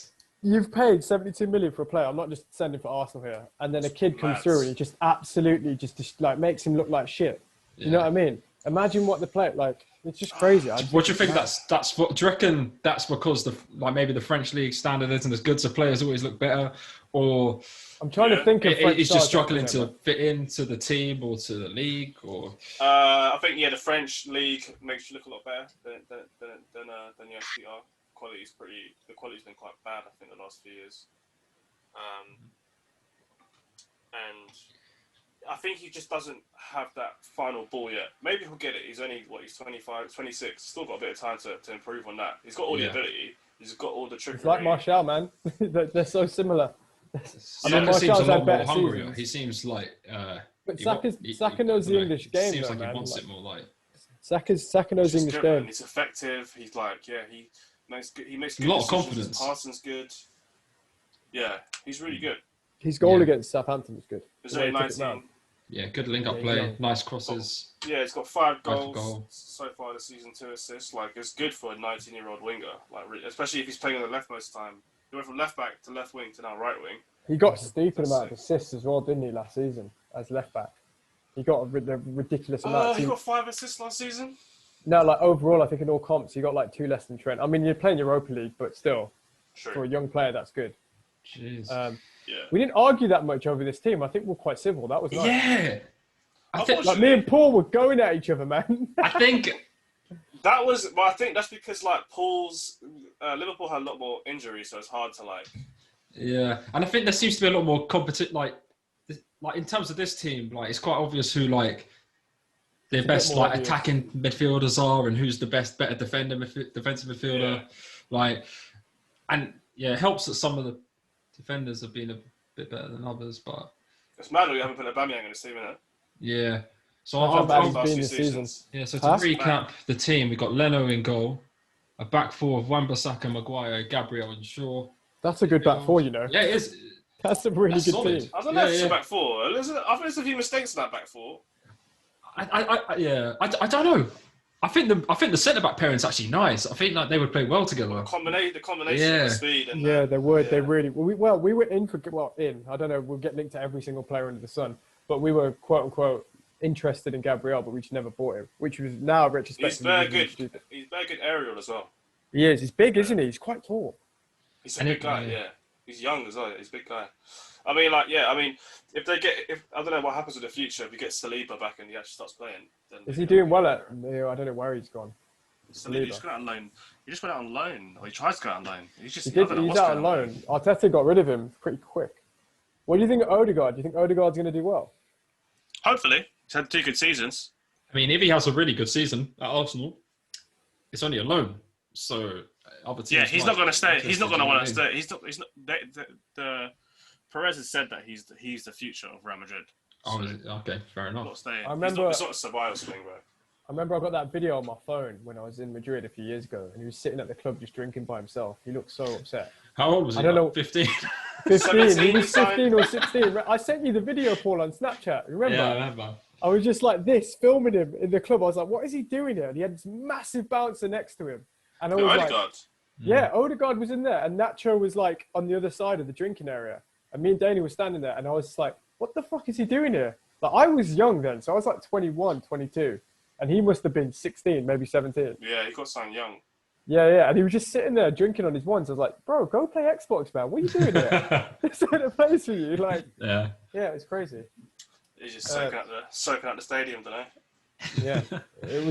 [SPEAKER 2] you've paid 72 million for a player, I'm not just sending for Arsenal here, and then a kid comes through and he just absolutely just like makes him look like shit. Yeah. You know what I mean? Imagine what the player, like, it's just crazy.
[SPEAKER 1] What do you think that's what, do you reckon that's because maybe the French league standard isn't as good, so players always look better, or...
[SPEAKER 2] I'm trying to think of French
[SPEAKER 1] he's just struggling to fit into the team or to the league, or...
[SPEAKER 3] I think, the French league makes you look a lot better than the SPR. The quality's been quite bad, I think, the last few years. And I think he just doesn't have that final ball yet. Maybe he'll get it. He's only, he's 25, 26. Still got a bit of time to improve on that. He's got all the ability. He's got all the trickery.
[SPEAKER 2] It's like Martial, man. They're so similar.
[SPEAKER 1] Saka seems a lot more hungrier. He seems like...
[SPEAKER 2] but Saka knows the English game,
[SPEAKER 1] seems
[SPEAKER 2] though,
[SPEAKER 1] like
[SPEAKER 2] man.
[SPEAKER 1] He wants it more like...
[SPEAKER 2] Saka knows the English game.
[SPEAKER 3] Man. He's effective. He's like, he makes good
[SPEAKER 1] a lot of confidence.
[SPEAKER 3] His passing's good. Yeah, he's really good.
[SPEAKER 2] His goal against Southampton was good.
[SPEAKER 3] He's only 19.
[SPEAKER 1] Yeah, good link-up play, nice crosses.
[SPEAKER 3] He's got 5 goals so far this season, 2 assists. Like, it's good for a 19-year-old winger. Like, especially if he's playing on the left most of the time. He went from left back to left wing to now right wing.
[SPEAKER 2] He got a stupid amount of assists as well, didn't he, last season as left back? He got a ridiculous amount.
[SPEAKER 3] He got 5 assists last season.
[SPEAKER 2] No, like overall, I think in all comps, he got like 2 less than Trent. I mean, you're playing Europa League, but still, for a young player, that's good.
[SPEAKER 1] Jeez.
[SPEAKER 2] We didn't argue that much over this team. I think we're quite civil. That was nice.
[SPEAKER 1] Yeah.
[SPEAKER 3] I think
[SPEAKER 2] like me and Paul were going at each other, man.
[SPEAKER 1] I think
[SPEAKER 3] I think that's because like Liverpool had a lot more injuries, so it's hard to like.
[SPEAKER 1] Yeah, and I think there seems to be a lot more competition. Like in terms of this team, like it's quite obvious who like their best like attacking midfielders are, and who's the better defensive midfielder.
[SPEAKER 3] Yeah.
[SPEAKER 1] Like, and it helps that some of the defenders have been a bit better than others, but
[SPEAKER 3] it's mad that we haven't put Aubameyang in the team, innit?
[SPEAKER 1] Yeah. So So to recap the team, we've got Leno in goal, a back 4 of Wan-Bissaka, Maguire, Gabriel and Shaw.
[SPEAKER 2] That's a good back 4, you know.
[SPEAKER 1] Yeah, it is.
[SPEAKER 2] That's a really good
[SPEAKER 1] solid
[SPEAKER 2] team.
[SPEAKER 3] I don't know if it's a back 4. I think there's a few mistakes in that back 4.
[SPEAKER 1] I don't know. I think the centre back pairing's actually nice. I think like they would play well together.
[SPEAKER 3] The combination of the speed and
[SPEAKER 2] they would. Yeah. They really. We were in for I don't know. We'll get linked to every single player under the sun, but we were quote unquote interested in Gabriel, but we just never bought him. Which was now retrospectively.
[SPEAKER 3] He's very good. He's very good aerial as well.
[SPEAKER 2] He is. He's big, isn't he? He's quite tall.
[SPEAKER 3] He's a big guy. Yeah. He's young as well. He's a big guy. I mean, if I don't know what happens in the future, if we get Saliba back and he actually starts playing, then
[SPEAKER 2] is he doing well at? I don't know where he's gone.
[SPEAKER 3] Saliba just got out on loan. He just went out on loan, or he tries to go out on loan. He's
[SPEAKER 2] out on loan. Arteta got rid of him pretty quick. What do you think of Odegaard? Do you think Odegaard's going to do well?
[SPEAKER 3] Hopefully, he's had 2 good seasons.
[SPEAKER 1] I mean, if he has a really good season at Arsenal, it's only a loan. So other teams.
[SPEAKER 3] Yeah, he's not going to stay. He's not going to want to stay. He's not. The Perez has said that he's the future of Real Madrid.
[SPEAKER 1] Oh, okay, fair enough.
[SPEAKER 2] I remember
[SPEAKER 3] it's not a Ceballos thing, bro.
[SPEAKER 2] I remember I got that video on my phone when I was in Madrid a few years ago, and he was sitting at the club just drinking by himself. He looked so upset.
[SPEAKER 1] How old was he? I don't know. 15.
[SPEAKER 2] 15. He was 15 or 16. I sent you the video, Paul, on Snapchat. Remember?
[SPEAKER 1] Yeah, I remember.
[SPEAKER 2] I was just like this, filming him in the club. I was like, what is he doing here? And he had this massive bouncer next to him. And I was
[SPEAKER 3] Odegaard.
[SPEAKER 2] Yeah, Odegaard was in there, and Nacho was like on the other side of the drinking area. And me and Danny were standing there, and I was just like, what the fuck is he doing here? Like, I was young then, so I was like 21, 22. And he must have been 16, maybe 17.
[SPEAKER 3] Yeah, he got signed young.
[SPEAKER 2] Yeah. And he was just sitting there drinking on his ones. I was like, bro, go play Xbox, man. What are you doing here? This ain't a place for you. Like, yeah, it's crazy.
[SPEAKER 3] He's just soaking out the stadium, don't know.
[SPEAKER 2] Yeah, it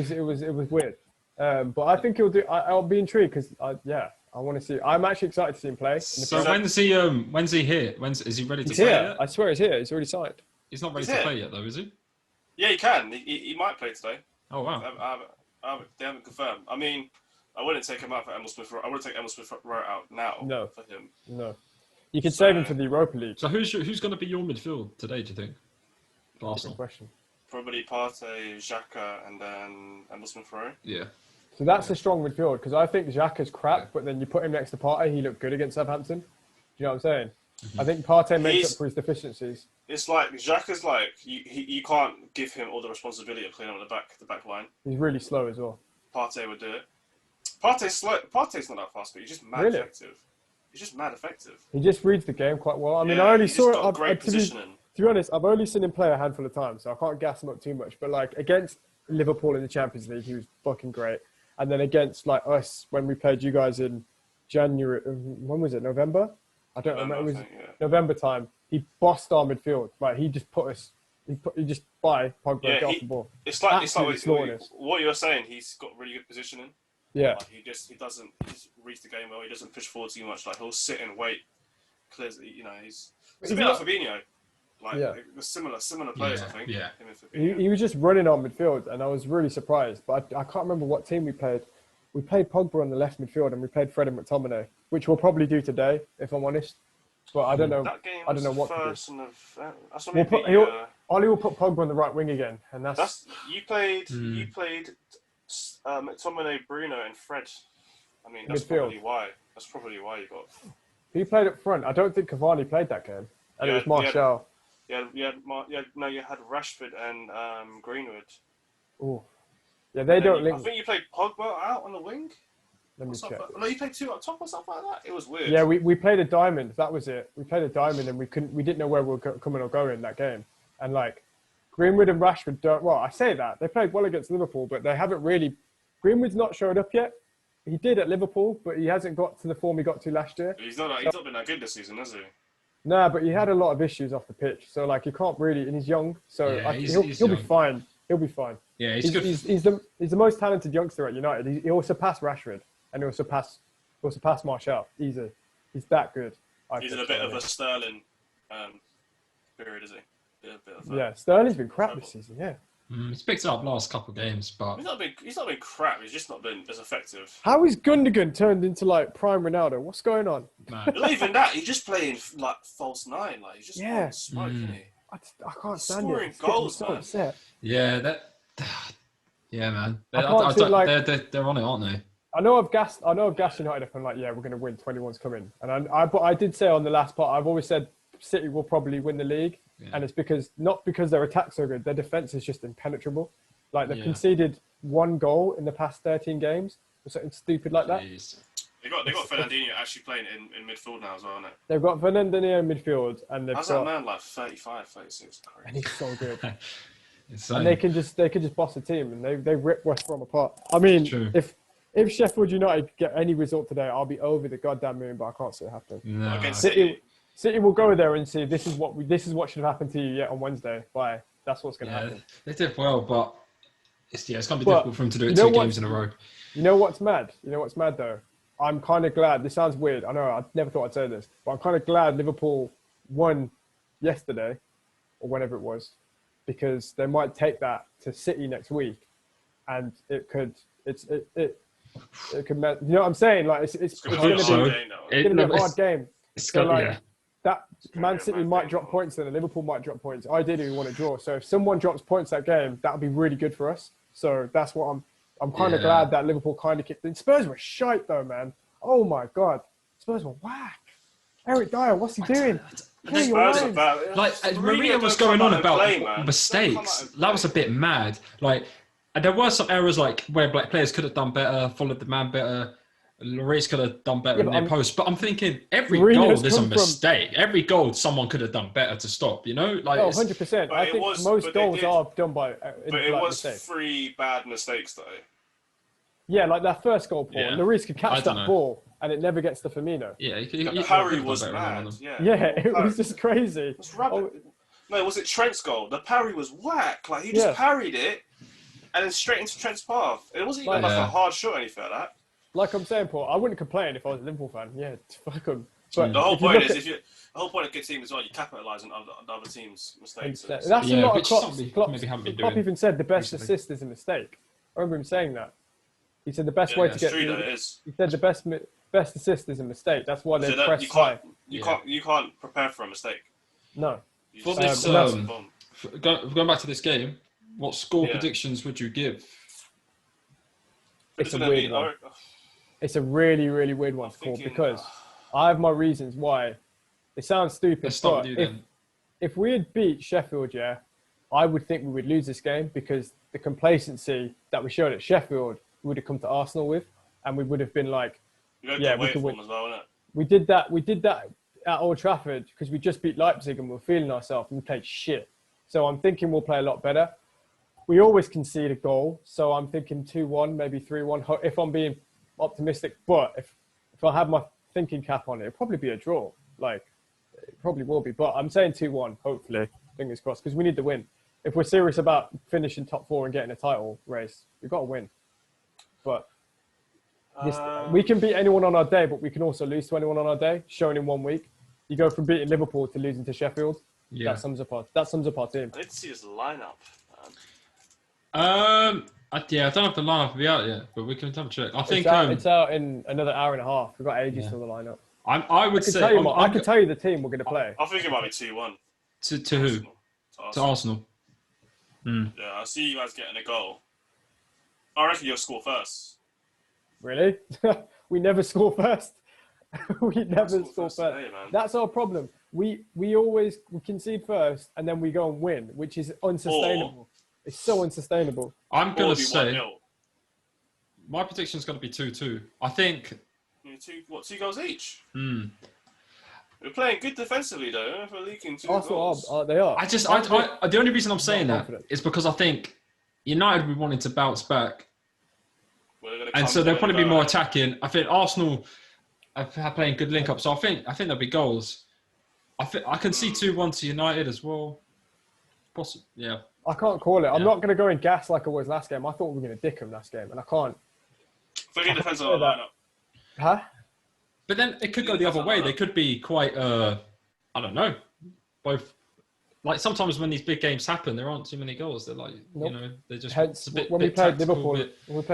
[SPEAKER 2] was weird. But I think he'll do. I'll be intrigued because, I I want to see. I'm actually excited to see him play.
[SPEAKER 1] So when's he here? Is he ready to
[SPEAKER 2] He's
[SPEAKER 1] play
[SPEAKER 2] here.
[SPEAKER 1] yet?
[SPEAKER 2] I swear he's here. He's already signed.
[SPEAKER 1] He's not ready
[SPEAKER 3] He's
[SPEAKER 1] to
[SPEAKER 3] here.
[SPEAKER 1] play yet, though, is he?
[SPEAKER 3] Yeah, he can. He might play today.
[SPEAKER 1] Oh wow.
[SPEAKER 3] They haven't confirmed. I mean, I wouldn't take him out for Emil Smith. I wouldn't take Emil Smith Rowe out now.
[SPEAKER 2] No.
[SPEAKER 3] For him.
[SPEAKER 2] No. You could save him for the Europa League.
[SPEAKER 1] So who's going to be your midfield today? Do you think? For
[SPEAKER 2] Good
[SPEAKER 1] Arsenal.
[SPEAKER 2] question.
[SPEAKER 3] Probably Partey, Xhaka, and then Emil Smith Rowe.
[SPEAKER 1] Yeah.
[SPEAKER 2] So that's a strong midfield because I think Xhaka's crap, but then you put him next to Partey, he looked good against Southampton. Do you know what I'm saying? I think Partey makes up for his deficiencies.
[SPEAKER 3] It's like Xhaka's like you can't give him all the responsibility of playing on the back line.
[SPEAKER 2] He's really slow as well.
[SPEAKER 3] Partey would do it. Partey's slow. Partey's not that fast, but he's just mad effective. He's just mad effective.
[SPEAKER 2] He just reads the game quite well. I mean,
[SPEAKER 3] Yeah,
[SPEAKER 2] I only
[SPEAKER 3] he's
[SPEAKER 2] saw
[SPEAKER 3] just got
[SPEAKER 2] it.
[SPEAKER 3] great positioning.
[SPEAKER 2] To be honest, I've only seen him play a handful of times, so I can't gas him up too much. But like against Liverpool in the Champions League, he was fucking great. And then against like us when we played you guys in January, when was it? November? I don't remember. It was November time. He bossed our midfield. Like he just put us. He just by Pogba get off the ball.
[SPEAKER 3] It's like
[SPEAKER 2] Absolutely
[SPEAKER 3] what you're saying. He's got really good positioning.
[SPEAKER 2] Yeah.
[SPEAKER 3] Like he just reads the game well. He doesn't push forward too much. Like he'll sit and wait. Clears. You know, it's a bit like Fabinho. Like the similar players, I think.
[SPEAKER 1] Yeah.
[SPEAKER 3] Him and Fabinho.
[SPEAKER 2] He was just running on midfield, and I was really surprised. But I can't remember what team we played. We played Pogba on the left midfield, and we played Fred and McTominay, which we'll probably do today, if I'm honest. But I don't know.
[SPEAKER 3] That game
[SPEAKER 2] I don't know what
[SPEAKER 3] first
[SPEAKER 2] to do.
[SPEAKER 3] That's what
[SPEAKER 2] Ollie will put Pogba on the right wing again, and that's
[SPEAKER 3] you played McTominay, Bruno, and Fred. I mean, that's
[SPEAKER 2] midfield.
[SPEAKER 3] probably why. That's probably why you got.
[SPEAKER 2] He played up front. I don't think Cavani played that game, and it was Martial.
[SPEAKER 3] You had Rashford and Greenwood.
[SPEAKER 2] Oh, yeah, they don't link.
[SPEAKER 3] I think you played Pogba out on the wing.
[SPEAKER 2] Let me check.
[SPEAKER 3] No, you played two up top or something like that. It was weird.
[SPEAKER 2] Yeah, we played a diamond. That was it. We played a diamond, and we didn't know where we were coming or going that game. And like Greenwood and Rashford don't. Well, I say that they played well against Liverpool, but they haven't really. Greenwood's not showed up yet. He did at Liverpool, but he hasn't got to the form he got to last year.
[SPEAKER 3] He's not been that good this season, has he?
[SPEAKER 2] Nah, but he had a lot of issues off the pitch. So like he can't really, and he's young, so
[SPEAKER 1] Yeah,
[SPEAKER 2] he'll be fine. He'll be fine.
[SPEAKER 1] Yeah, he's good.
[SPEAKER 2] He's the most talented youngster at United. He'll surpass Rashford, and he'll surpass Martial. He's that good.
[SPEAKER 3] He's in a bit of a Sterling period, is he?
[SPEAKER 2] Yeah, Sterling's been crap this season. Yeah.
[SPEAKER 1] He's picked it up last couple of games, but
[SPEAKER 3] he's not been crap. He's just not been as effective.
[SPEAKER 2] How is Gundogan turned into like prime Ronaldo? What's going on?
[SPEAKER 3] Not even that. He's just playing like false nine. Like he's just smoke, isn't he?
[SPEAKER 2] I can't stand
[SPEAKER 3] scoring
[SPEAKER 2] it.
[SPEAKER 3] goals, man.
[SPEAKER 2] Upset.
[SPEAKER 1] yeah, yeah, man.
[SPEAKER 2] I can't see, like-
[SPEAKER 1] They're on it, aren't they?
[SPEAKER 2] I know I've gassed United up and like, yeah, we're going to win. 21's coming. And but I did say on the last part, I've always said City will probably win the league.
[SPEAKER 1] Yeah.
[SPEAKER 2] And it's not because their attack's so good. Their defense is just impenetrable. Like they've conceded 1 goal in the past 13 games or something stupid like that.
[SPEAKER 1] Jeez.
[SPEAKER 3] They got Fernandinho actually playing in midfield now as well, isn't it?
[SPEAKER 2] They've got Fernandinho in midfield and they've
[SPEAKER 3] How's
[SPEAKER 2] got...
[SPEAKER 3] that man like 35, 36?
[SPEAKER 2] And he's so good.
[SPEAKER 1] Insane.
[SPEAKER 2] And they can just boss a team and they rip West Brom apart. I mean,
[SPEAKER 1] True.
[SPEAKER 2] if Sheffield United get any result today, I'll be over the goddamn moon, but I can't see it happen.
[SPEAKER 1] No.
[SPEAKER 3] Against
[SPEAKER 2] City will go there and see this is what should have happened to you yet on Wednesday. Bye. That's what's going to happen.
[SPEAKER 1] They did well, but it's going to be difficult for them to do it
[SPEAKER 2] you know
[SPEAKER 1] 2 games in a row.
[SPEAKER 2] You know what's mad? Though? I'm kind of glad. This sounds weird. I know. I never thought I'd say this, but I'm kind of glad Liverpool won yesterday or whenever it was, because they might take that to City next week, and it could. It could. You know what I'm saying? Like it's going to be a hard game. That Man City might drop points and Liverpool might drop points. Ideally, we want to draw. So if someone drops points that game, that would be really good for us. So that's what I'm kind of glad that Liverpool kind of kicked in. Spurs were shite though, man. Oh my God. Spurs were whack. Eric Dyer, what's he doing?
[SPEAKER 1] Mourinho was going on about mistakes. That was a bit mad. Like, and there were some errors like where black players could have done better, followed the man better. Lloris could have done better in their post, but I'm thinking every goal there's a mistake. Every goal someone could have done better to stop. You know, like
[SPEAKER 2] 100%. I think most goals are done by.
[SPEAKER 3] But it was 3 bad mistakes though.
[SPEAKER 2] Yeah, like that first goal, Paul.
[SPEAKER 1] Yeah.
[SPEAKER 2] Lloris could catch that ball and it never gets to Firmino.
[SPEAKER 1] Yeah,
[SPEAKER 3] Parry was mad.
[SPEAKER 2] Yeah, it was just crazy.
[SPEAKER 3] No, was it Trent's goal? The parry was whack. Like he just parried it and then straight into Trent's path. It wasn't even like a hard shot or anything like that.
[SPEAKER 2] like I'm saying, Paul, I wouldn't complain if I was a Liverpool fan. Yeah, fuck 'em. But
[SPEAKER 3] The whole
[SPEAKER 2] if you
[SPEAKER 3] point
[SPEAKER 2] look
[SPEAKER 3] is, the whole point of good teams as well, you capitalise on other teams' mistakes.
[SPEAKER 2] That's
[SPEAKER 3] So
[SPEAKER 2] a lot of
[SPEAKER 1] which
[SPEAKER 2] Klopp's.
[SPEAKER 1] maybe haven't been
[SPEAKER 2] Klopp
[SPEAKER 1] doing
[SPEAKER 2] even said the best
[SPEAKER 1] recently.
[SPEAKER 2] assist is a mistake. I remember him saying that. He said the best
[SPEAKER 3] yeah,
[SPEAKER 2] way to
[SPEAKER 3] it's
[SPEAKER 2] get.
[SPEAKER 3] true though, it is.
[SPEAKER 2] He said the best assist is a mistake. That's why they
[SPEAKER 3] So that
[SPEAKER 2] press
[SPEAKER 3] you
[SPEAKER 2] high.
[SPEAKER 3] can't prepare for a mistake.
[SPEAKER 2] No.
[SPEAKER 3] You
[SPEAKER 1] For
[SPEAKER 3] just-
[SPEAKER 1] this,
[SPEAKER 3] boom.
[SPEAKER 1] going back to this game, what score
[SPEAKER 3] Yeah.
[SPEAKER 1] predictions would you give?
[SPEAKER 2] It's a
[SPEAKER 3] gonna
[SPEAKER 2] weird
[SPEAKER 3] be-
[SPEAKER 2] one. It's a really, really weird one
[SPEAKER 3] I'm
[SPEAKER 2] to call
[SPEAKER 3] thinking,
[SPEAKER 2] because I have my reasons why. It sounds stupid,
[SPEAKER 1] Let's start
[SPEAKER 2] but
[SPEAKER 1] with you then.
[SPEAKER 2] if we had beat Sheffield, yeah, I would think we would lose this game because the complacency that we showed at Sheffield, we would have come to Arsenal with, and we would have been like,
[SPEAKER 3] You got
[SPEAKER 2] Yeah,
[SPEAKER 3] to
[SPEAKER 2] we
[SPEAKER 3] wait
[SPEAKER 2] can
[SPEAKER 3] for
[SPEAKER 2] win.
[SPEAKER 3] them as well, innit?
[SPEAKER 2] we did that at Old Trafford because we just beat Leipzig and we were feeling ourselves and we played shit. So I'm thinking we'll play a lot better. We always concede a goal, so I'm thinking 2-1, maybe 3-1 if I'm being optimistic. But if I have my thinking cap on it, it'll probably be a draw. Like, it probably will be. But I'm saying 2-1, hopefully. Fingers crossed, because we need to win. If we're serious about finishing top 4 and getting a title race, we've got to win. But we can beat anyone on our day, but we can also lose to anyone on our day, shown in 1 week. You go from beating Liverpool to losing to Sheffield.
[SPEAKER 1] Yeah.
[SPEAKER 2] That sums up our team.
[SPEAKER 3] I need to see his lineup.
[SPEAKER 1] I don't have the lineup to be out yet, but we can double check. I think
[SPEAKER 2] It's out in another hour and a half. We've got ages till the lineup.
[SPEAKER 1] I would say
[SPEAKER 2] I can tell you the team we're going to play.
[SPEAKER 3] I think it might be 2-1.
[SPEAKER 1] to who?
[SPEAKER 3] Arsenal.
[SPEAKER 1] To Arsenal.
[SPEAKER 3] Yeah, I see you guys getting a goal. I reckon you'll score first.
[SPEAKER 2] Really? We never score first. We never score first.
[SPEAKER 3] today, man.
[SPEAKER 2] That's our problem. We concede first and then we go and win, which is unsustainable. It's so unsustainable.
[SPEAKER 1] I'm
[SPEAKER 3] Or
[SPEAKER 1] gonna
[SPEAKER 3] it'll be
[SPEAKER 1] say
[SPEAKER 3] 1-0.
[SPEAKER 1] my prediction's gonna be 2-2. I think.
[SPEAKER 3] Two goals each?
[SPEAKER 1] Hmm.
[SPEAKER 3] We're playing good defensively though. If we're leaking 2
[SPEAKER 2] Arsenal
[SPEAKER 3] goals.
[SPEAKER 2] they are.
[SPEAKER 1] The only reason I'm saying that
[SPEAKER 2] confident.
[SPEAKER 1] is because I think United would wanting to bounce back,
[SPEAKER 3] We're gonna
[SPEAKER 1] and
[SPEAKER 3] come
[SPEAKER 1] so they'll
[SPEAKER 3] down
[SPEAKER 1] probably be
[SPEAKER 3] and
[SPEAKER 1] more
[SPEAKER 3] go,
[SPEAKER 1] attacking. I think Arsenal are playing good link up, so I think there'll be goals. I can see 2-1 to United as well. Possibly, yeah.
[SPEAKER 2] I can't call it. I'm
[SPEAKER 1] Yeah.
[SPEAKER 2] not going to go in gas like I was last game. I thought we were going to dick them last game, and I can't.
[SPEAKER 3] I think it depends on our
[SPEAKER 2] that.
[SPEAKER 3] lineup.
[SPEAKER 2] Huh?
[SPEAKER 1] But then it could go the other way. They could be quite, I don't know, both. Like sometimes when these big games happen, there aren't too many goals. They're like,
[SPEAKER 2] Nope.
[SPEAKER 1] they're just
[SPEAKER 2] Hence,
[SPEAKER 1] it's a bit,
[SPEAKER 2] when we
[SPEAKER 1] bit
[SPEAKER 2] played
[SPEAKER 1] tactical,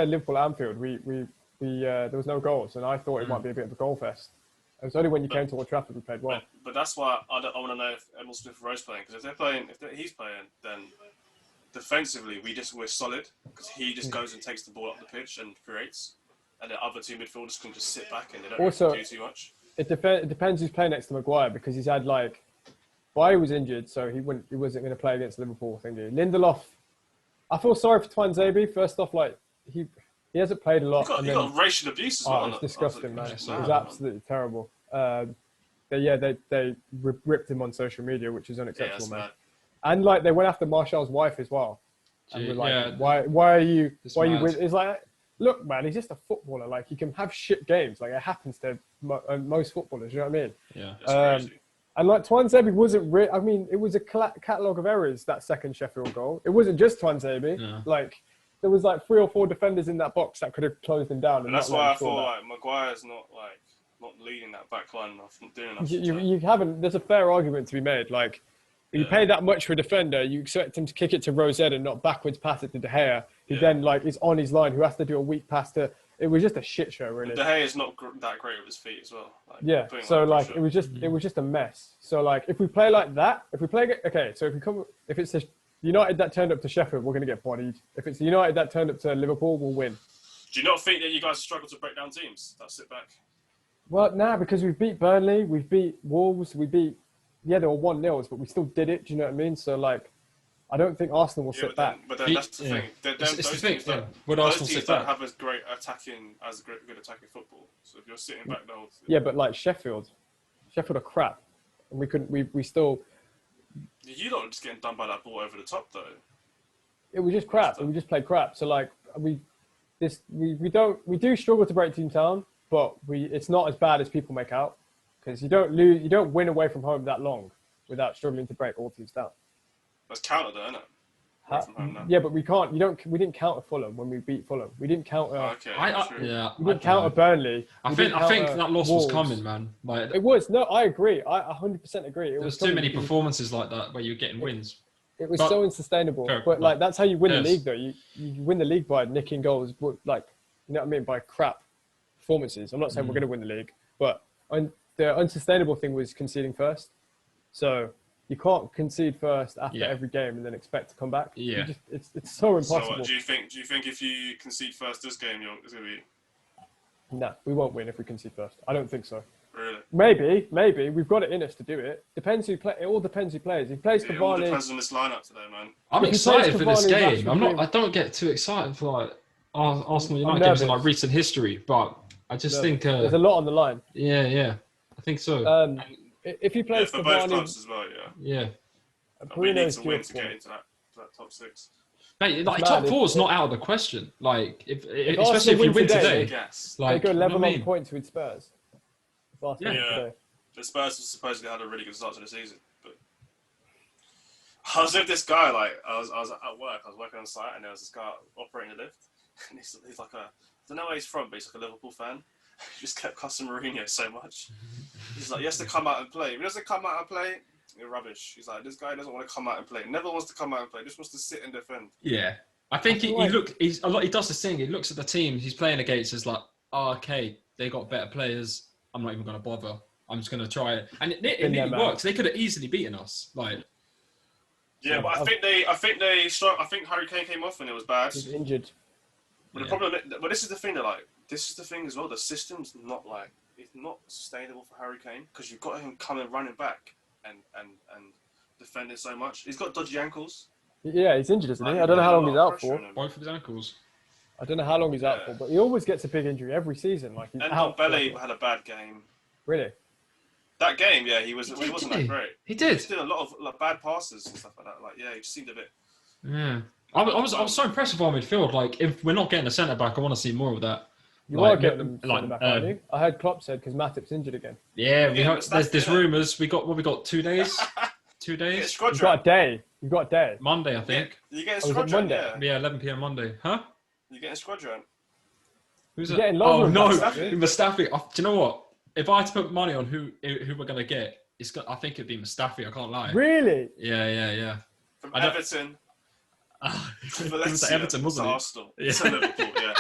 [SPEAKER 2] Liverpool at Anfield, we there was no goals, and I thought it might be a bit of a goal fest. It was only when you came to Old Trafford we played well.
[SPEAKER 3] But that's why I want to know if Emil Smith Rowe's playing, because if he's playing, then defensively we're solid because he just goes and takes the ball up the pitch and creates, and the other two midfielders can just sit back and they don't
[SPEAKER 2] Also-
[SPEAKER 3] really do too much.
[SPEAKER 2] It depends who's playing next to Maguire because he's had Bailly was injured, so he wasn't going to play against Liverpool. Thingy. Lindelof, I feel sorry for Tuanzebe. First off, he hasn't played a lot.
[SPEAKER 3] You got racial abuse as well.
[SPEAKER 2] It's disgusting, man. It
[SPEAKER 3] It's
[SPEAKER 2] was absolutely terrible. They ripped him on social media, which is
[SPEAKER 3] Yeah,
[SPEAKER 2] unacceptable,
[SPEAKER 3] that's
[SPEAKER 2] man.
[SPEAKER 3] mad.
[SPEAKER 2] And they went after Martial's wife as well. And
[SPEAKER 1] Gee,
[SPEAKER 2] we're like,
[SPEAKER 1] yeah.
[SPEAKER 2] why are you
[SPEAKER 1] It's
[SPEAKER 2] why are you
[SPEAKER 1] mad.
[SPEAKER 2] with? It's like, look, man, he's just a footballer. Like he can have shit games. Like it happens to most footballers. You know what I mean?
[SPEAKER 1] Yeah.
[SPEAKER 3] It's crazy.
[SPEAKER 2] And Tuanzebe wasn't. I mean, it was a catalogue of errors that second Sheffield goal. It wasn't just Tuanzebe.
[SPEAKER 1] Yeah.
[SPEAKER 2] There was 3 or 4 defenders in that box that could have closed him down.
[SPEAKER 3] And
[SPEAKER 2] And
[SPEAKER 3] that's
[SPEAKER 2] not let
[SPEAKER 3] why I
[SPEAKER 2] him score
[SPEAKER 3] thought
[SPEAKER 2] that.
[SPEAKER 3] Maguire's not leading that back line enough, not doing enough.
[SPEAKER 2] You haven't. There's a fair argument to be made. You pay that much for a defender, you expect him to kick it to Rosette and not backwards pass it to De Gea, who then is on his line, who has to do a weak pass to. It was just a shit show, really.
[SPEAKER 3] De Gea is not that great with his feet as well.
[SPEAKER 2] Yeah.
[SPEAKER 3] putting
[SPEAKER 2] So
[SPEAKER 3] pressure.
[SPEAKER 2] it was just a mess. So if we play like that, if it's the United that turned up to Sheffield, we're going to get bodied. If it's the United that turned up to Liverpool, we'll win.
[SPEAKER 3] Do you not think that you guys struggle to break down teams that sit back?
[SPEAKER 2] Well, because we've beat Burnley, we've beat Wolves, they were 1-0s, but we still did it. Do you know what I mean? So I don't think Arsenal will sit back.
[SPEAKER 3] But then that's the
[SPEAKER 1] Yeah.
[SPEAKER 3] thing.
[SPEAKER 1] It's the
[SPEAKER 3] Those
[SPEAKER 1] thing,
[SPEAKER 3] teams
[SPEAKER 1] yeah.
[SPEAKER 3] don't,
[SPEAKER 1] Would
[SPEAKER 3] those
[SPEAKER 1] Arsenal
[SPEAKER 3] teams
[SPEAKER 1] sit
[SPEAKER 3] don't
[SPEAKER 1] back?
[SPEAKER 3] have as good attacking football. So if you're sitting back, they'll.
[SPEAKER 2] Yeah, but Sheffield are crap, and we couldn't. We still.
[SPEAKER 3] You lot are just getting done by that ball over the top, though.
[SPEAKER 2] It was just crap. We just played crap. So we do struggle to break teams down, but it's not as bad as people make out because you don't win away from home that long without struggling to break all teams down.
[SPEAKER 3] That's counter, though, isn't it? Away from home now.
[SPEAKER 2] Yeah, but we can't. We didn't counter Fulham when we beat Fulham. We didn't counter.
[SPEAKER 3] Okay. True.
[SPEAKER 1] Yeah.
[SPEAKER 2] We didn't counter Burnley.
[SPEAKER 1] I
[SPEAKER 2] We
[SPEAKER 1] think
[SPEAKER 2] didn't
[SPEAKER 1] I think
[SPEAKER 2] counter
[SPEAKER 1] that loss
[SPEAKER 2] Wolves.
[SPEAKER 1] was coming, man. Like
[SPEAKER 2] It was. No, I agree. I 100% agree. It
[SPEAKER 1] there
[SPEAKER 2] was
[SPEAKER 1] was too
[SPEAKER 2] coming
[SPEAKER 1] many
[SPEAKER 2] because
[SPEAKER 1] performances like that where you're getting wins.
[SPEAKER 2] It was
[SPEAKER 1] But-
[SPEAKER 2] so unsustainable.
[SPEAKER 1] Fair,
[SPEAKER 2] But like that's how you win the
[SPEAKER 1] yes.
[SPEAKER 2] league, though. You win the league by nicking goals, but like you know what I mean, by crap performances. I'm not saying we're going to win the league, but the unsustainable thing was conceding first. So you can't concede first after
[SPEAKER 1] Yeah.
[SPEAKER 2] every game and then expect to come back.
[SPEAKER 1] Yeah.
[SPEAKER 2] It's so
[SPEAKER 3] So
[SPEAKER 2] impossible.
[SPEAKER 3] what, do you think if you concede first this game, it's gonna be
[SPEAKER 2] No, we won't win if we concede first. I don't think so.
[SPEAKER 3] really?
[SPEAKER 2] Maybe we've got it in us to do it. Depends who play. It all depends who plays. If he plays
[SPEAKER 3] It all
[SPEAKER 2] Cavani,
[SPEAKER 3] depends on this lineup today, man.
[SPEAKER 1] I'm
[SPEAKER 2] If he
[SPEAKER 1] excited
[SPEAKER 2] plays
[SPEAKER 1] for this
[SPEAKER 2] Cavani,
[SPEAKER 1] game.
[SPEAKER 2] Rashford,
[SPEAKER 1] I don't get too excited for like Arsenal United
[SPEAKER 2] I'm
[SPEAKER 1] games in
[SPEAKER 2] nervous.
[SPEAKER 1] like recent history, but I just think
[SPEAKER 2] there's a lot on the line.
[SPEAKER 1] yeah, I think so.
[SPEAKER 2] If he
[SPEAKER 3] Yeah,
[SPEAKER 2] plays
[SPEAKER 3] for both
[SPEAKER 2] Cavani,
[SPEAKER 3] clubs as well. Yeah.
[SPEAKER 1] Yeah.
[SPEAKER 3] We need
[SPEAKER 2] Bruno's
[SPEAKER 3] to win
[SPEAKER 2] good
[SPEAKER 3] to
[SPEAKER 2] form.
[SPEAKER 3] get into that top 6.
[SPEAKER 1] Mate, like
[SPEAKER 2] mad.
[SPEAKER 1] top four is not out of the question. Like, especially
[SPEAKER 2] Arsenal
[SPEAKER 1] if you
[SPEAKER 2] win
[SPEAKER 1] win
[SPEAKER 2] today,
[SPEAKER 1] today,
[SPEAKER 3] Yes.
[SPEAKER 1] like
[SPEAKER 2] they go
[SPEAKER 1] you know
[SPEAKER 2] level
[SPEAKER 1] what I
[SPEAKER 2] on
[SPEAKER 1] mean?
[SPEAKER 2] points with Spurs. If Arsenal win
[SPEAKER 3] Yeah.
[SPEAKER 2] today.
[SPEAKER 3] The Spurs supposedly had a really good start to the season, but I was with this guy. Like I was at work. I was working on site, and there was this guy operating the lift, and he's like I don't know where he's from, but he's like a Liverpool fan. He just kept cussing Mourinho so much. He's like, he has to come out and play. If he doesn't come out and play, you're rubbish. He's like, this guy doesn't want to come out and play. Never wants to come out and play. Just wants to sit and defend.
[SPEAKER 1] Yeah, I think
[SPEAKER 2] I feel
[SPEAKER 1] he's a lot. He does this thing. He looks at the teams he's playing against. Is like, oh, okay, they got better players. I'm not even going to bother. I'm just going to try it, and it
[SPEAKER 2] Been there,
[SPEAKER 1] really
[SPEAKER 2] man.
[SPEAKER 1] works. They could have easily beaten us. Like,
[SPEAKER 3] Yeah, but I think Harry Kane came off and it was bad.
[SPEAKER 2] He's injured.
[SPEAKER 3] But the
[SPEAKER 1] Yeah.
[SPEAKER 3] problem, but this is the thing that like, this is the thing as well. The system's not like, it's not sustainable for Harry Kane because you've got him coming running back and defending so much. He's got dodgy ankles.
[SPEAKER 2] Yeah, he's injured, isn't he?
[SPEAKER 3] Like,
[SPEAKER 2] I don't know how long
[SPEAKER 3] there's
[SPEAKER 2] he's
[SPEAKER 3] a lot of
[SPEAKER 2] out
[SPEAKER 3] pressure
[SPEAKER 2] for.
[SPEAKER 3] on him.
[SPEAKER 1] both of his ankles.
[SPEAKER 2] I don't know how long he's out
[SPEAKER 3] Yeah.
[SPEAKER 2] for, but he always gets a big injury every season. Like he's
[SPEAKER 3] And
[SPEAKER 2] out. for,
[SPEAKER 3] Belly
[SPEAKER 2] like,
[SPEAKER 3] had a bad game.
[SPEAKER 2] really?
[SPEAKER 3] That game, yeah, he wasn't
[SPEAKER 1] didn't
[SPEAKER 3] that
[SPEAKER 1] he?
[SPEAKER 3] great.
[SPEAKER 1] He
[SPEAKER 3] He
[SPEAKER 1] did.
[SPEAKER 3] just did a lot of like, bad passes and stuff like that. Like, yeah, he just seemed a bit.
[SPEAKER 1] Yeah, I was so impressed with our midfield. Like, if we're not getting a centre back, I want to see more of that.
[SPEAKER 2] You
[SPEAKER 1] Like,
[SPEAKER 2] are getting them
[SPEAKER 1] like,
[SPEAKER 2] centre back, aren't you? I heard Klopp said because Matip's injured again.
[SPEAKER 1] Yeah, we
[SPEAKER 3] Yeah,
[SPEAKER 1] hope,
[SPEAKER 3] but that's-
[SPEAKER 1] there's
[SPEAKER 3] yeah.
[SPEAKER 1] rumours. We got 2 days. 2
[SPEAKER 3] You get
[SPEAKER 1] days.
[SPEAKER 2] You've
[SPEAKER 3] Squadron.
[SPEAKER 2] got a day. You've got a day.
[SPEAKER 1] Monday, I think.
[SPEAKER 3] You get a
[SPEAKER 2] Oh, is it
[SPEAKER 3] Squadron,
[SPEAKER 2] Monday?
[SPEAKER 3] yeah.
[SPEAKER 1] Yeah, 11 p.m. Monday. Huh?
[SPEAKER 3] You get a Squadron.
[SPEAKER 1] Who's
[SPEAKER 2] You're
[SPEAKER 1] it?
[SPEAKER 2] getting
[SPEAKER 1] Oh
[SPEAKER 2] Lovren
[SPEAKER 1] no,
[SPEAKER 2] back,
[SPEAKER 1] Mustafi. Do you know what? If I had to put money on who we're gonna get, I think it'd be Mustafi. I can't lie.
[SPEAKER 2] Really?
[SPEAKER 1] Yeah.
[SPEAKER 3] From
[SPEAKER 1] I don't-
[SPEAKER 3] Everton.
[SPEAKER 1] He
[SPEAKER 3] to
[SPEAKER 1] was
[SPEAKER 3] Valencia,
[SPEAKER 1] at Everton,
[SPEAKER 3] to
[SPEAKER 1] wasn't he?
[SPEAKER 3] Arsenal.
[SPEAKER 1] Yeah.
[SPEAKER 3] To Liverpool, yeah.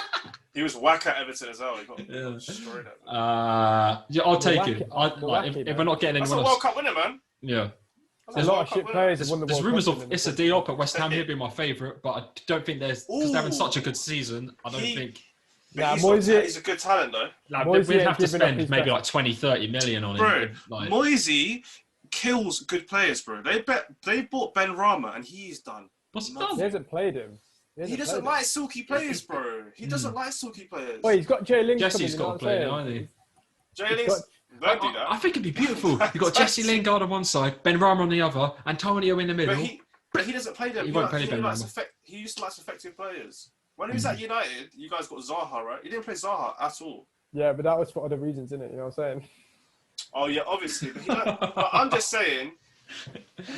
[SPEAKER 3] He was whack at Everton as well. He got
[SPEAKER 1] Yeah.
[SPEAKER 3] destroyed at them.
[SPEAKER 1] Yeah, I'll take
[SPEAKER 2] Milwaukee-
[SPEAKER 1] it. Like,
[SPEAKER 2] Milwaukee,
[SPEAKER 1] if
[SPEAKER 2] man.
[SPEAKER 1] we're not getting
[SPEAKER 3] That's a
[SPEAKER 1] anyone
[SPEAKER 3] World
[SPEAKER 1] else,
[SPEAKER 3] Cup winner, man.
[SPEAKER 1] yeah.
[SPEAKER 2] There's a lot of shit players that won the
[SPEAKER 1] There's
[SPEAKER 2] World
[SPEAKER 1] rumours
[SPEAKER 2] Cup.
[SPEAKER 1] of Issa Diop at West Ham. He'd be my favourite, but I don't think there's because they're having
[SPEAKER 3] Ooh.
[SPEAKER 1] such a good season. I don't
[SPEAKER 3] He-
[SPEAKER 1] think
[SPEAKER 2] Nah,
[SPEAKER 3] he's,
[SPEAKER 2] Moisey-
[SPEAKER 3] he's a good talent, though.
[SPEAKER 1] like,
[SPEAKER 2] Moisey
[SPEAKER 1] we'd
[SPEAKER 2] ain't
[SPEAKER 1] have to
[SPEAKER 2] giving up
[SPEAKER 1] spend
[SPEAKER 2] his
[SPEAKER 1] maybe
[SPEAKER 2] best.
[SPEAKER 1] like 20-30 million on
[SPEAKER 3] Bro,
[SPEAKER 1] him. Like,
[SPEAKER 3] Moisey kills good players, bro. They bought Ben Rama, and he's done.
[SPEAKER 1] what's he
[SPEAKER 3] He
[SPEAKER 1] done?
[SPEAKER 2] He hasn't played him.
[SPEAKER 3] He
[SPEAKER 2] hasn't
[SPEAKER 3] doesn't
[SPEAKER 2] played him.
[SPEAKER 3] like silky players, bro. He doesn't like silky players.
[SPEAKER 2] Wait, he's got Jay Ling's
[SPEAKER 1] Jesse's
[SPEAKER 2] coming.
[SPEAKER 1] got to play, hasn't he?
[SPEAKER 3] Jay
[SPEAKER 2] he's
[SPEAKER 3] Ling's don't do
[SPEAKER 1] I
[SPEAKER 3] that.
[SPEAKER 1] think it'd be beautiful. You've got Jesse Lingard on one side, Ben Rama on the other, Antonio in the middle.
[SPEAKER 3] But he doesn't play them.
[SPEAKER 1] He won't play Ben Rama.
[SPEAKER 3] He used to like effective players. When he was at United, you guys got Zaha, right? He didn't play Zaha at all.
[SPEAKER 2] Yeah, but that was for other reasons, innit? You know what I'm saying?
[SPEAKER 3] Oh yeah, obviously. But I'm just saying,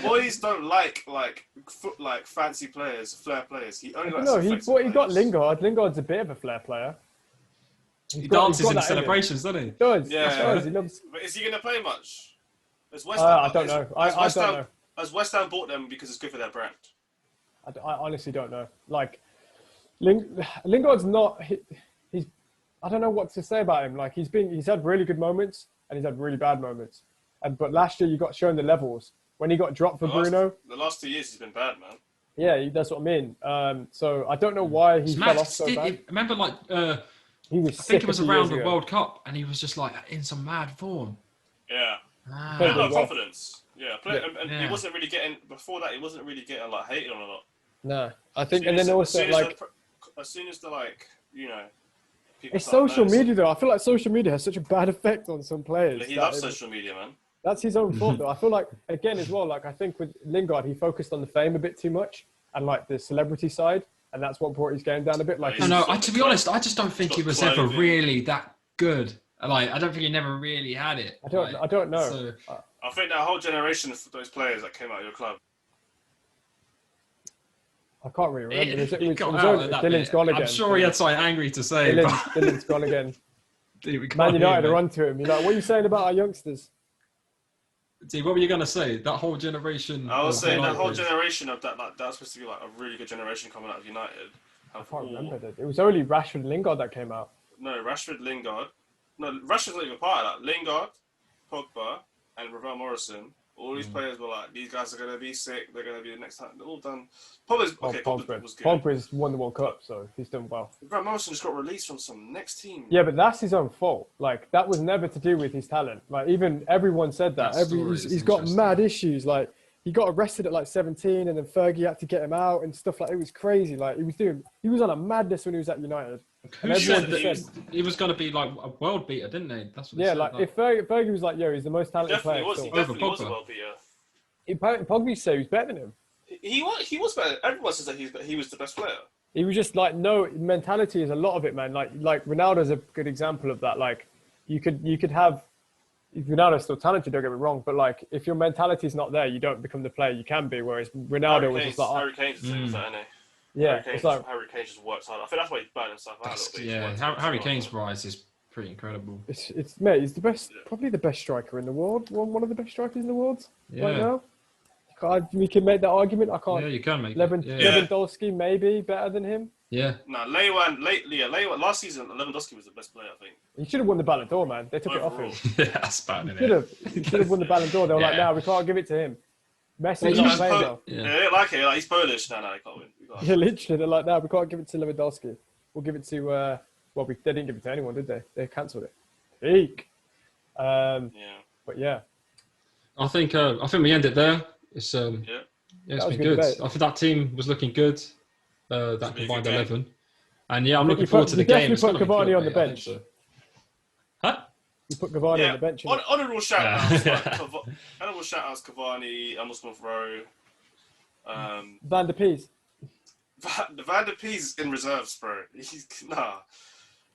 [SPEAKER 3] boys don't like fancy players, flair players. He only likes
[SPEAKER 2] No,
[SPEAKER 3] effective
[SPEAKER 2] he got
[SPEAKER 3] players.
[SPEAKER 2] Lingard. Lingard's a bit of a flair player.
[SPEAKER 1] He dances in
[SPEAKER 2] that him.
[SPEAKER 1] celebrations, doesn't he?
[SPEAKER 2] He does.
[SPEAKER 3] Yeah.
[SPEAKER 2] He does. He loves.
[SPEAKER 3] But is he going to play much? Has West
[SPEAKER 2] I don't know. I don't know.
[SPEAKER 3] Has West Ham bought them because it's good for their brand?
[SPEAKER 2] I honestly don't know. Like, Lingard's not. He's. I don't know what to say about him. Like, he's had really good moments and he's had really bad moments. But last year you got shown the levels when he got dropped for Bruno.
[SPEAKER 3] The last 2 years he's been bad, man.
[SPEAKER 2] Yeah, that's what I mean. So I don't know why he
[SPEAKER 1] It's
[SPEAKER 2] fell
[SPEAKER 1] mad.
[SPEAKER 2] off so bad.
[SPEAKER 1] Remember, like,
[SPEAKER 2] He was.
[SPEAKER 1] I think
[SPEAKER 2] sick
[SPEAKER 1] it was
[SPEAKER 2] a few
[SPEAKER 1] around
[SPEAKER 2] years
[SPEAKER 1] the
[SPEAKER 2] ago.
[SPEAKER 1] World Cup, and he was just like in some mad form.
[SPEAKER 3] Yeah.
[SPEAKER 1] Ah.
[SPEAKER 2] Played
[SPEAKER 3] A lot of
[SPEAKER 2] well.
[SPEAKER 3] confidence. Yeah. And
[SPEAKER 1] Yeah.
[SPEAKER 3] he wasn't really getting before that. He wasn't really getting like hated on a lot.
[SPEAKER 2] No, I think,
[SPEAKER 3] As
[SPEAKER 2] and then
[SPEAKER 3] soon
[SPEAKER 2] also
[SPEAKER 3] as
[SPEAKER 2] like.
[SPEAKER 3] as soon as the like, you know, people
[SPEAKER 2] It's
[SPEAKER 3] start
[SPEAKER 2] social
[SPEAKER 3] noticing.
[SPEAKER 2] media, though. I feel like social media has such a bad effect on some players.
[SPEAKER 3] He
[SPEAKER 2] that
[SPEAKER 3] loves
[SPEAKER 2] it-
[SPEAKER 3] social media, man.
[SPEAKER 2] That's his own fault, though. I feel like, again, as well, like, I think with Lingard, he focused on the fame a bit too much and, like, the celebrity side, and that's what brought his game down a bit. Like,
[SPEAKER 1] No, to be honest, I just don't think he was ever
[SPEAKER 3] Clothing.
[SPEAKER 1] really that good. Like, I don't think he never really had it.
[SPEAKER 2] I don't know.
[SPEAKER 1] So,
[SPEAKER 3] I think that whole generation of those players that came out of your club,
[SPEAKER 2] I can't really remember.
[SPEAKER 1] He got
[SPEAKER 2] was
[SPEAKER 1] out
[SPEAKER 2] only
[SPEAKER 1] at that
[SPEAKER 2] Dylan's
[SPEAKER 1] bit.
[SPEAKER 2] gone again.
[SPEAKER 1] I'm sure he had something angry to say.
[SPEAKER 2] Dylan's gone again.
[SPEAKER 1] Dude, we can't
[SPEAKER 2] Man
[SPEAKER 1] hear
[SPEAKER 2] United
[SPEAKER 1] him,
[SPEAKER 2] are onto him. You're like, what are you saying about our youngsters?
[SPEAKER 1] Dude, what were you going to say? That whole generation.
[SPEAKER 3] I was saying that whole
[SPEAKER 1] United.
[SPEAKER 3] generation of that, like, that's supposed to be like a really good generation coming out of United.
[SPEAKER 2] I can't remember that. It was only Rashford and Lingard that came out.
[SPEAKER 3] No, Rashford, Lingard. No, Rashford's not even part of that. Lingard, Pogba, and Ravel Morrison. All these players were like, these guys are going to be sick. They're going to be the next time. They're all done. Pogba's was good.
[SPEAKER 2] Pogba's won the World Cup, so he's done well.
[SPEAKER 3] Ravel Morrison just got released from some next team.
[SPEAKER 2] Yeah, but that's his own fault. Like, that was never to do with his talent. Like, even everyone said that. He's got mad issues. Like, he got arrested at like 17, and then Fergie had to get him out and stuff like. It was crazy. Like, he was on a madness when he was at United.
[SPEAKER 1] Who said that he was going to be like a world beater, didn't he? That's what they said,
[SPEAKER 2] like if Fergie was like, yo, he's the most talented player.
[SPEAKER 3] He definitely was a world beater.
[SPEAKER 2] Pogba said he was better than him.
[SPEAKER 3] He was better. Everyone says that he was the best player.
[SPEAKER 2] He was just like, no, mentality is a lot of it, man. Like Ronaldo's a good example of that. Like, you could have Ronaldo's still talented, don't get me wrong, but like if your mentality is not there, you don't become the player you can be. Whereas Ronaldo was just like,
[SPEAKER 3] Harry Kane's the same as that, isn't he?
[SPEAKER 2] Yeah,
[SPEAKER 3] Harry Kane just works hard. I think that's why he's burning himself out a little bit.
[SPEAKER 1] Yeah, Harry Kane's rise is pretty incredible.
[SPEAKER 2] It's mate, he's the best, probably the best striker in the world. One of the best strikers in the world right now. We can make that argument. I can't.
[SPEAKER 1] Yeah, you can make
[SPEAKER 2] Lewandowski maybe better than him.
[SPEAKER 1] Yeah.
[SPEAKER 3] No, Lewan. Last season, Lewandowski was the best player, I think.
[SPEAKER 2] He should have won the Ballon d'Or, man. They took it off him.
[SPEAKER 1] Yeah, that's bad, isn't it?
[SPEAKER 2] He should have won the Ballon d'Or. They were like, no, we can't give it to him. Messi's not playing though.
[SPEAKER 3] Yeah, they don't like it. Like, he's Polish. No, he can't win.
[SPEAKER 2] Yeah, literally, they're like, no, we can't give it to Lewandowski. We'll give it to. They didn't give it to anyone, did they? They cancelled it. Eek. But yeah.
[SPEAKER 1] I think we end it there. It's it's been good. I think that team was looking good. That combined 11. And yeah, I'm looking forward to the game.
[SPEAKER 2] You put Cavani on the bench.
[SPEAKER 1] Huh?
[SPEAKER 2] You put Cavani on the bench.
[SPEAKER 3] Honourable shout-outs. Honourable shout-outs, Cavani, Amos Smith-Rowe.
[SPEAKER 2] Van der Pees.
[SPEAKER 3] Van der Pees in reserves, bro.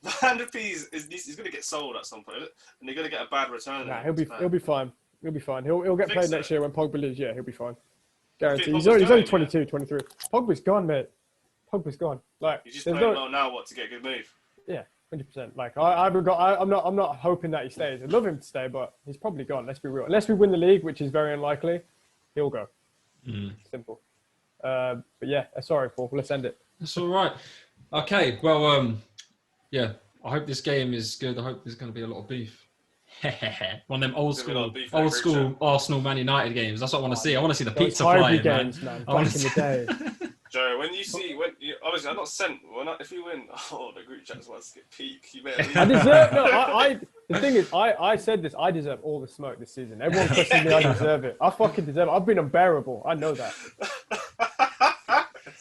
[SPEAKER 3] Van der Pees he's going to get sold at some point, and they're going to get a bad return.
[SPEAKER 2] Nah, he'll be fine. He'll be fine. He'll get played next year when Pogba leaves. Yeah, he'll be fine. Guaranteed. He's only 22, 23. Pogba's gone, mate. Pogba's gone. Like,
[SPEAKER 3] he's just playing well now. To get a good move?
[SPEAKER 2] Yeah, 100%. Like, I'm not hoping that he stays. I'd love him to stay, but he's probably gone. Let's be real. Unless we win the league, which is very unlikely, he'll go. Simple. But yeah, sorry, Paul. Let's end it.
[SPEAKER 1] That's all right. Okay. Well, yeah. I hope this game is good. I hope there's going to be a lot of beef. One of them old school Arsenal Man United games. That's what I want to see. I want to see the pizza flying,
[SPEAKER 2] games, man. Back in the day.
[SPEAKER 3] Joe, obviously I'm not sent. If you win, the group chat's wants to get peak. You better leave.
[SPEAKER 2] I deserve. No, the thing is, I said this. I deserve all the smoke this season. Everyone questions me. I deserve it. I fucking deserve it. I've been unbearable. I know that.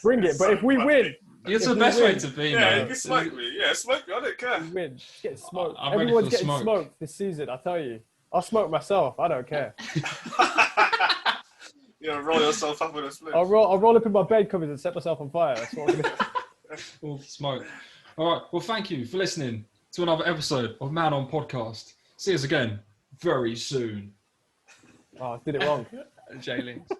[SPEAKER 2] Bring it. But if we win.
[SPEAKER 1] It's the best way to be, man.
[SPEAKER 3] Yeah, you can smoke me. Yeah, smoke me. I don't care.
[SPEAKER 2] Win. Get smoked. Everyone's getting smoked this season, I tell you. I'll smoke myself. I don't care.
[SPEAKER 3] You know, roll yourself up with a split.
[SPEAKER 2] I'll roll up in my bed covers and set myself on fire. That's what I'm going to do.
[SPEAKER 1] All smoke. All right. Well, thank you for listening to another episode of Man On Podcast. See us again very soon.
[SPEAKER 2] Oh, I did it wrong.
[SPEAKER 1] J-Links.